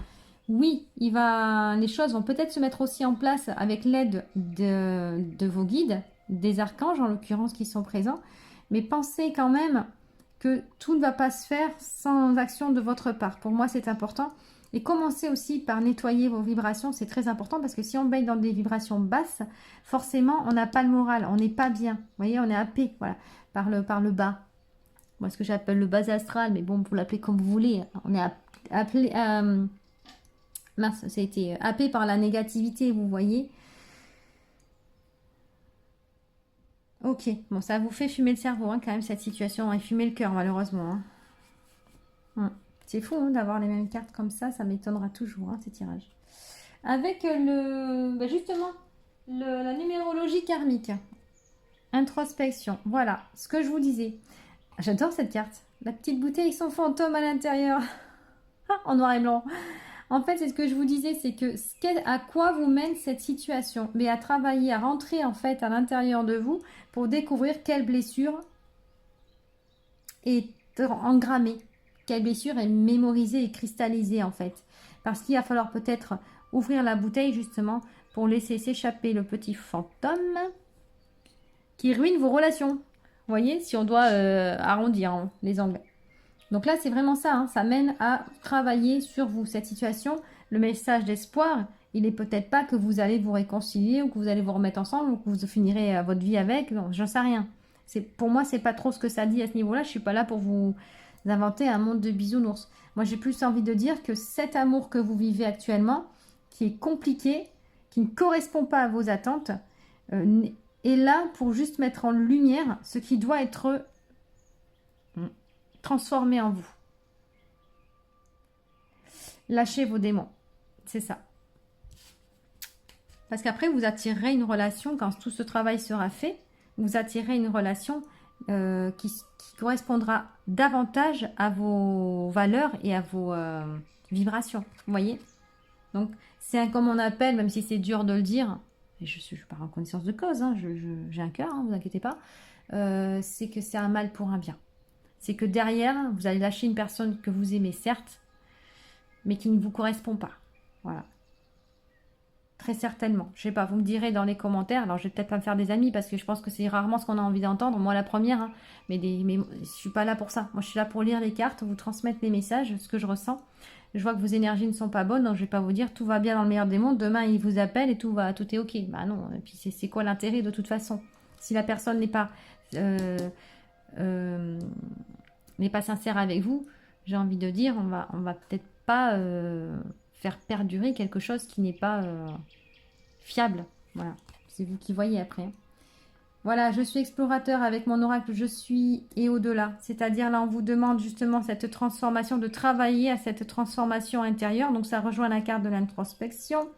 S1: oui, les choses vont peut-être se mettre aussi en place avec l'aide de vos guides, des archanges en l'occurrence qui sont présents. Mais pensez quand même que tout ne va pas se faire sans action de votre part. Pour moi, c'est important. Et commencez aussi par nettoyer vos vibrations, c'est très important parce que si on baigne dans des vibrations basses, forcément, on n'a pas le moral, on n'est pas bien. Vous voyez, on est happé, voilà, par le bas. Moi, ce que j'appelle le bas astral, mais bon, vous l'appelez comme vous voulez. On est appelé... mince, ça a été happé par la négativité, vous voyez. Ok, bon, ça vous fait fumer le cerveau, hein, quand même, cette situation, et fumer le cœur, malheureusement. Hein. C'est fou hein, d'avoir les mêmes cartes comme ça m'étonnera toujours, hein, ces tirages. avec justement la numérologie karmique. Introspection. Voilà ce que je vous disais. J'adore cette carte. La petite bouteille sans fantôme à l'intérieur. En noir et blanc. En fait, c'est ce que je vous disais, c'est que à quoi vous mène cette situation, mais à travailler, à rentrer en fait à l'intérieur de vous pour découvrir quelle blessure est engrammée, quelle blessure est mémorisée et cristallisée en fait. Parce qu'il va falloir peut-être ouvrir la bouteille justement pour laisser s'échapper le petit fantôme qui ruine vos relations. Vous voyez, si on doit arrondir hein, les angles. Donc là, c'est vraiment ça, hein, ça mène à travailler sur vous, cette situation. Le message d'espoir, il n'est peut-être pas que vous allez vous réconcilier ou que vous allez vous remettre ensemble ou que vous finirez votre vie avec, non, j'en sais rien. Pour moi, c'est pas trop ce que ça dit à ce niveau-là, je suis pas là pour vous inventer un monde de bisounours. Moi, j'ai plus envie de dire que cet amour que vous vivez actuellement, qui est compliqué, qui ne correspond pas à vos attentes, est là pour juste mettre en lumière ce qui doit être transformé en vous. Lâchez vos démons. C'est ça. Parce qu'après, vous attirerez une relation, quand tout ce travail sera fait, vous attirerez une relation qui correspondra davantage à vos valeurs et à vos vibrations. Vous voyez? Donc, c'est comme on appelle, même si c'est dur de le dire, et je pars en connaissance de cause, hein, j'ai un cœur, ne vous inquiétez pas, c'est que c'est un mal pour un bien. C'est que derrière, vous allez lâcher une personne que vous aimez, certes, mais qui ne vous correspond pas. Voilà. Très certainement. Je sais pas, vous me direz dans les commentaires. Alors, je vais peut-être pas me faire des amis parce que je pense que c'est rarement ce qu'on a envie d'entendre. Moi, la première, hein, mais je suis pas là pour ça. Moi, je suis là pour lire les cartes, vous transmettre les messages, ce que je ressens. Je vois que vos énergies ne sont pas bonnes, donc je vais pas vous dire tout va bien dans le meilleur des mondes. Demain, il vous appelle et tout est ok. Bah non. Et puis, c'est quoi l'intérêt de toute façon? Si la personne n'est pas sincère avec vous, j'ai envie de dire, on va peut-être pas faire perdurer quelque chose qui n'est pas fiable. Voilà, c'est vous qui voyez après. Voilà, je suis explorateur avec mon oracle, je suis et au-delà. C'est-à-dire là, on vous demande justement cette transformation, de travailler à cette transformation intérieure. Donc ça rejoint la carte de l'introspection.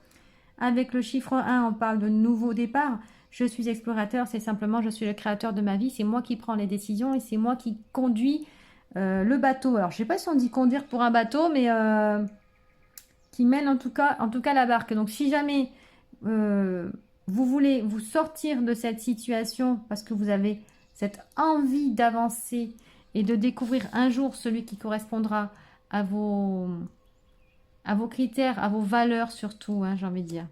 S1: Avec le chiffre 1, on parle de nouveau départ. Je suis explorateur, c'est simplement je suis le créateur de ma vie. C'est moi qui prends les décisions et c'est moi qui conduis le bateau. Alors, je ne sais pas si on dit conduire pour un bateau, mais qui mène en tout cas la barque. Donc, si jamais vous voulez vous sortir de cette situation parce que vous avez cette envie d'avancer et de découvrir un jour celui qui correspondra à vos critères, à vos valeurs surtout, hein, j'ai envie de dire,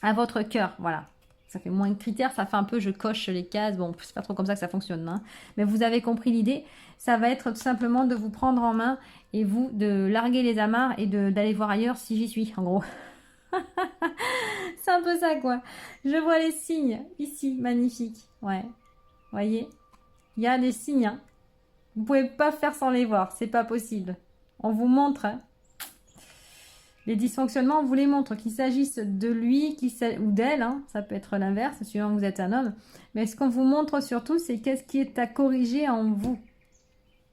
S1: à votre cœur, voilà. Ça fait moins de critères, ça fait un peu je coche les cases, bon, c'est pas trop comme ça que ça fonctionne, hein. Mais vous avez compris l'idée, ça va être tout simplement de vous prendre en main et vous de larguer les amarres et d'aller voir ailleurs si j'y suis, en gros. C'est un peu ça, quoi. Je vois les signes, ici, magnifique, ouais. Voyez, il y a des signes, hein. Vous pouvez pas faire sans les voir, c'est pas possible. On vous montre, hein. Les dysfonctionnements, on vous les montre, qu'il s'agisse de lui ou d'elle, hein, ça peut être l'inverse, suivant que vous êtes un homme. Mais ce qu'on vous montre surtout, c'est qu'est-ce qui est à corriger en vous.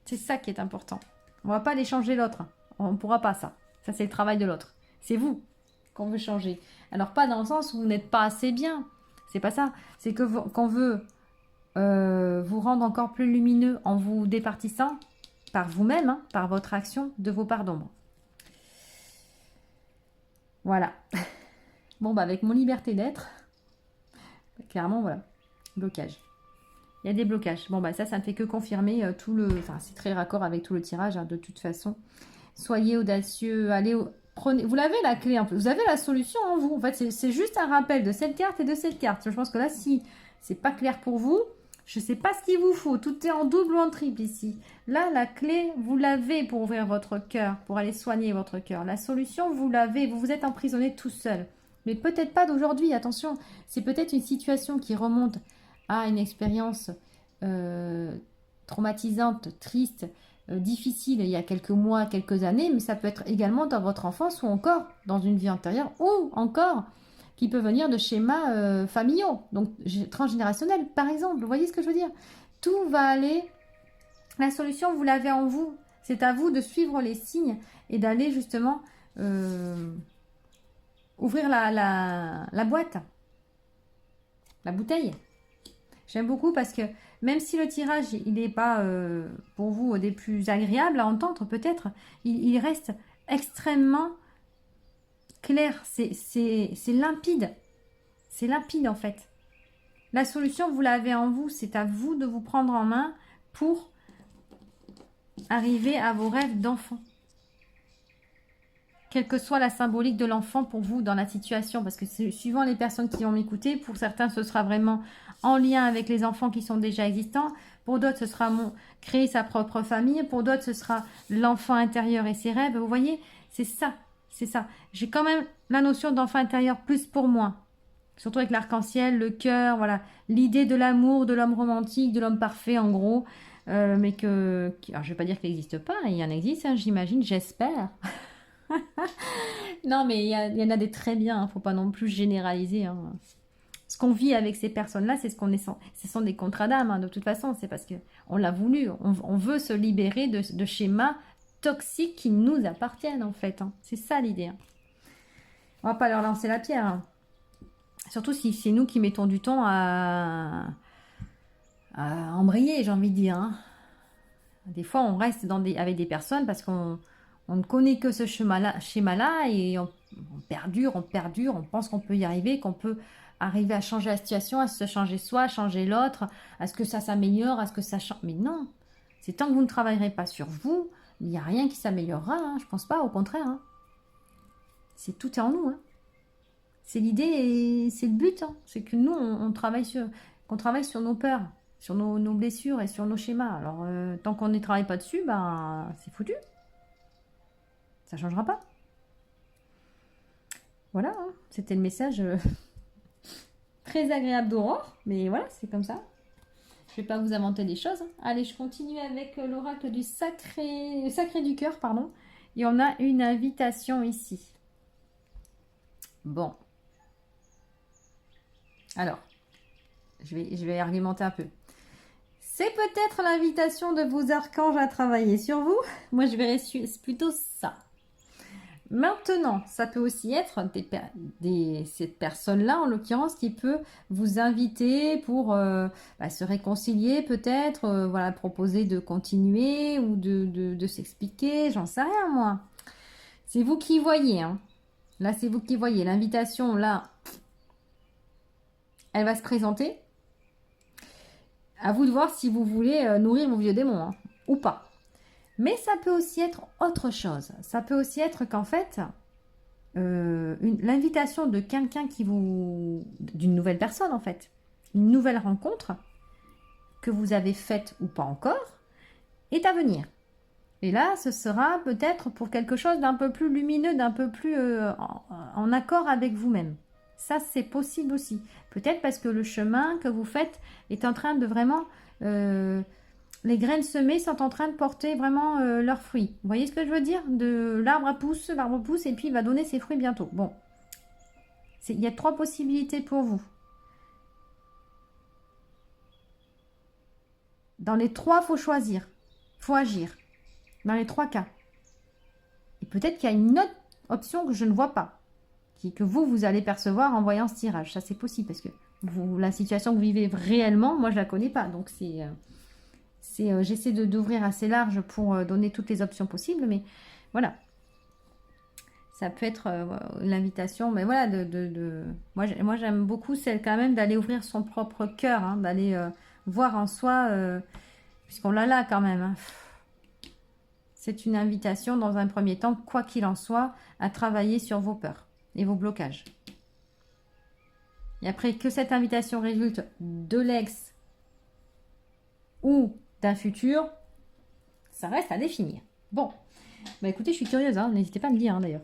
S1: C'est ça qui est important. On ne va pas aller changer l'autre. On ne pourra pas ça. Ça, c'est le travail de l'autre. C'est vous qu'on veut changer. Alors, pas dans le sens où vous n'êtes pas assez bien. C'est pas ça. C'est qu'on veut vous rendre encore plus lumineux en vous départissant par vous-même, hein, par votre action, de vos parts d'ombre. Voilà. Bon, bah avec mon liberté d'être, clairement, voilà. Blocage. Il y a des blocages. Bon, bah ça ne fait que confirmer tout le... Enfin, c'est très raccord avec tout le tirage, hein, de toute façon. Soyez audacieux, allez... Prenez... Vous l'avez la clé, en plus. Vous avez la solution en vous. En fait, c'est juste un rappel de cette carte et de cette carte. Je pense que là, si c'est pas clair pour vous, je ne sais pas ce qu'il vous faut. Tout est en double ou en triple ici. Là, la clé, vous l'avez pour ouvrir votre cœur, pour aller soigner votre cœur. La solution, vous l'avez. Vous vous êtes emprisonné tout seul. Mais peut-être pas d'aujourd'hui, attention. C'est peut-être une situation qui remonte à une expérience traumatisante, triste, difficile il y a quelques mois, quelques années. Mais ça peut être également dans votre enfance ou encore dans une vie antérieure ou encore... qui peut venir de schémas familiaux, donc transgénérationnels, par exemple. Vous voyez ce que je veux dire? Tout va aller... La solution, vous l'avez en vous. C'est à vous de suivre les signes et d'aller justement ouvrir la boîte, la bouteille. J'aime beaucoup parce que même si le tirage, il n'est pas pour vous des plus agréables à entendre peut-être, il reste extrêmement clair. C'est limpide. C'est limpide en fait. La solution, vous l'avez en vous. C'est à vous de vous prendre en main pour arriver à vos rêves d'enfant. Quelle que soit la symbolique de l'enfant pour vous dans la situation, parce que c'est suivant les personnes qui vont m'écouter, pour certains ce sera vraiment en lien avec les enfants qui sont déjà existants, pour d'autres ce sera créer sa propre famille, pour d'autres ce sera l'enfant intérieur et ses rêves, vous voyez, c'est ça, c'est ça. J'ai quand même la notion d'enfant intérieur plus pour moi, surtout avec l'arc-en-ciel, le cœur, voilà, l'idée de l'amour, de l'homme romantique, de l'homme parfait en gros, mais alors je vais pas dire qu'il n'existe pas, il y en existe, hein, j'imagine, j'espère. Non, mais il y en a des très bien, hein, faut pas non plus généraliser. Hein. Ce qu'on vit avec ces personnes-là, c'est ce sont des contrats d'âme, hein, de toute façon, c'est parce que on l'a voulu, on veut se libérer de schémas toxiques qui nous appartiennent en fait. Hein. C'est ça l'idée. Hein. On va pas leur lancer la pierre. Hein. Surtout si c'est nous qui mettons du temps à embrayer, j'ai envie de dire. Hein. Des fois, on reste avec des personnes parce qu'on ne connaît que ce schéma-là et on perdure, on pense qu'on peut y arriver, qu'on peut arriver à changer la situation, à se changer soi, à changer l'autre, à ce que ça s'améliore, à ce que ça change. Mais non, c'est tant que vous ne travaillerez pas sur vous, il n'y a rien qui s'améliorera, hein, je pense pas, au contraire. Hein. Tout est en nous. Hein. C'est l'idée et c'est le but. Hein. C'est que nous, on travaille sur nos peurs, sur nos blessures et sur nos schémas. Alors, tant qu'on ne travaille pas dessus, ben, c'est foutu. Ça ne changera pas. Voilà, hein. C'était le message très agréable d'Aurore. Mais voilà, c'est comme ça. Je ne vais pas vous inventer des choses. Hein. Allez, je continue avec l'oracle du sacré du cœur, pardon. Et on a une invitation ici. Bon. Alors, je vais argumenter un peu. C'est peut-être l'invitation de vos archanges à travailler sur vous. Moi, je verrais plutôt ça. Maintenant, ça peut aussi être cette personne-là, en l'occurrence, qui peut vous inviter pour se réconcilier peut-être, voilà, proposer de continuer ou de s'expliquer, j'en sais rien moi. C'est vous qui voyez. Hein. Là, c'est vous qui voyez. L'invitation, là, elle va se présenter. À vous de voir si vous voulez nourrir vos vieux démons hein, ou pas. Mais ça peut aussi être autre chose. Ça peut aussi être qu'en fait, l'invitation de quelqu'un d'une nouvelle personne en fait, une nouvelle rencontre que vous avez faite ou pas encore, est à venir. Et là, ce sera peut-être pour quelque chose d'un peu plus lumineux, d'un peu plus en accord avec vous-même. Ça, c'est possible aussi. Peut-être parce que le chemin que vous faites est en train de vraiment... les graines semées sont en train de porter vraiment leurs fruits. Vous voyez ce que je veux dire? L'arbre pousse et puis il va donner ses fruits bientôt. Bon, il y a 3 possibilités pour vous. Dans les 3, il faut choisir. Il faut agir. Dans les 3 cas. Et peut-être qu'il y a une autre option que je ne vois pas. Que vous allez percevoir en voyant ce tirage. Ça, c'est possible parce que la situation que vous vivez réellement, moi, je ne la connais pas. Donc, j'essaie d'ouvrir assez large pour donner toutes les options possibles. Mais voilà. Ça peut être l'invitation. Mais voilà, moi, j'aime beaucoup celle quand même d'aller ouvrir son propre cœur. Hein, d'aller voir en soi, puisqu'on l'a là quand même. Hein. C'est une invitation dans un premier temps, quoi qu'il en soit, à travailler sur vos peurs et vos blocages. Et après, que cette invitation résulte de l'ex ou d'un futur, ça reste à définir. Bon, bah écoutez, je suis curieuse, hein. N'hésitez pas à me dire hein, d'ailleurs.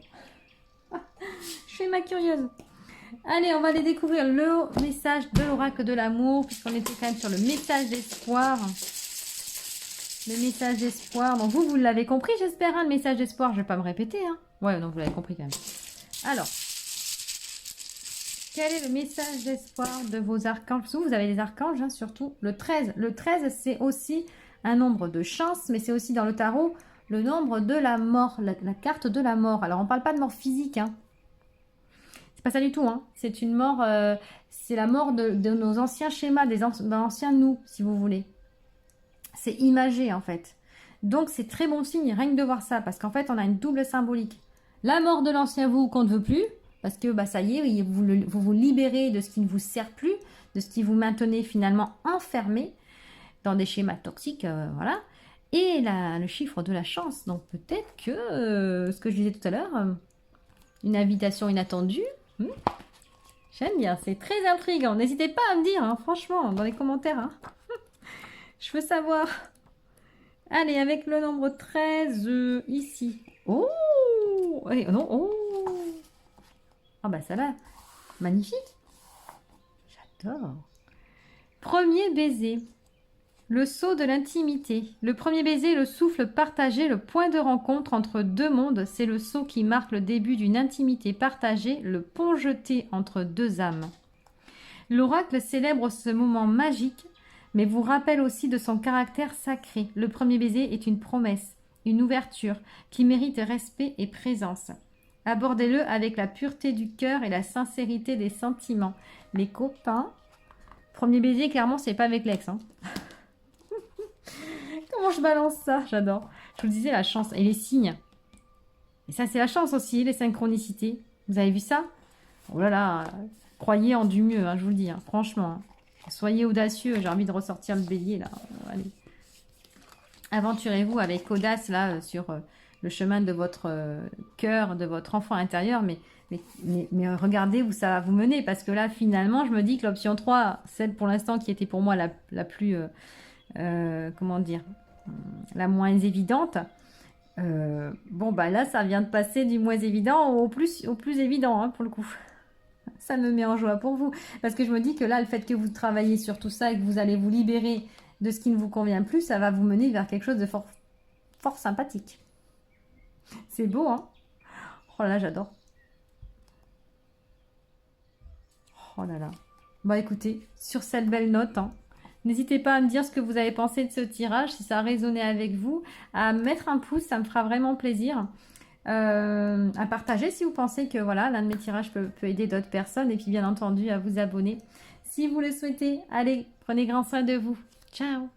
S1: Je fais ma curieuse. Allez, on va aller découvrir le message de l'oracle de l'amour, puisqu'on était quand même sur le message d'espoir. Le message d'espoir. Donc vous l'avez compris, j'espère, hein, le message d'espoir. Je ne vais pas me répéter. Hein. Ouais, non, vous l'avez compris quand même. Alors, quel est le message d'espoir de vos archanges? Vous avez des archanges, hein, surtout le 13. Le 13, c'est aussi un nombre de chance, mais c'est aussi dans le tarot le nombre de la mort, la carte de la mort. Alors, on ne parle pas de mort physique. Hein. pas ça du tout, hein. C'est une mort, c'est la mort de nos anciens schémas, d'anciens nous, si vous voulez. C'est imagé, en fait. Donc, c'est très bon signe, rien que de voir ça, parce qu'en fait, on a une double symbolique. La mort de l'ancien vous qu'on ne veut plus, parce que bah, ça y est, vous vous libérez de ce qui ne vous sert plus, de ce qui vous maintenait finalement enfermé dans des schémas toxiques, voilà. Et le chiffre de la chance. Donc, peut-être que, ce que je disais tout à l'heure, une invitation inattendue. J'aime bien, c'est très intriguant. N'hésitez pas à me dire, hein, franchement, dans les commentaires. Hein. Je veux savoir. Allez, avec le nombre 13, ici. Oh, non, oh. Ah bah ça là, magnifique. J'adore. Premier baiser. Le saut de l'intimité. Le premier baiser, le souffle partagé, le point de rencontre entre deux mondes. C'est le saut qui marque le début d'une intimité partagée, le pont jeté entre deux âmes. L'oracle célèbre ce moment magique, mais vous rappelle aussi de son caractère sacré. Le premier baiser est une promesse, une ouverture qui mérite respect et présence. Abordez-le avec la pureté du cœur et la sincérité des sentiments. Les copains, premier baiser, clairement, c'est pas avec l'ex. Hein. Comment je balance ça? J'adore. Je vous disais, la chance et les signes. Et ça, c'est la chance aussi, les synchronicités. Vous avez vu ça? Oh là là, croyez en du mieux, hein, je vous le dis, hein, franchement. Soyez audacieux, j'ai envie de ressortir le bélier, là. Allez. Aventurez-vous avec audace, là, sur le chemin de votre cœur, de votre enfant intérieur, mais regardez où ça va vous mener, parce que là, finalement, je me dis que l'option 3, celle pour l'instant qui était pour moi la plus, comment dire, la moins évidente, bon, bah là, ça vient de passer du moins évident au plus évident, hein, pour le coup. Ça me met en joie pour vous. Parce que je me dis que là, le fait que vous travaillez sur tout ça et que vous allez vous libérer de ce qui ne vous convient plus, ça va vous mener vers quelque chose de fort sympathique. C'est beau, hein? Oh là là, j'adore. Oh là là. Bon, écoutez, sur cette belle note, hein, n'hésitez pas à me dire ce que vous avez pensé de ce tirage, si ça a résonné avec vous, à mettre un pouce, ça me fera vraiment plaisir. À partager si vous pensez que voilà, l'un de mes tirages peut aider d'autres personnes, et puis bien entendu à vous abonner si vous le souhaitez. Allez, prenez grand soin de vous. Ciao!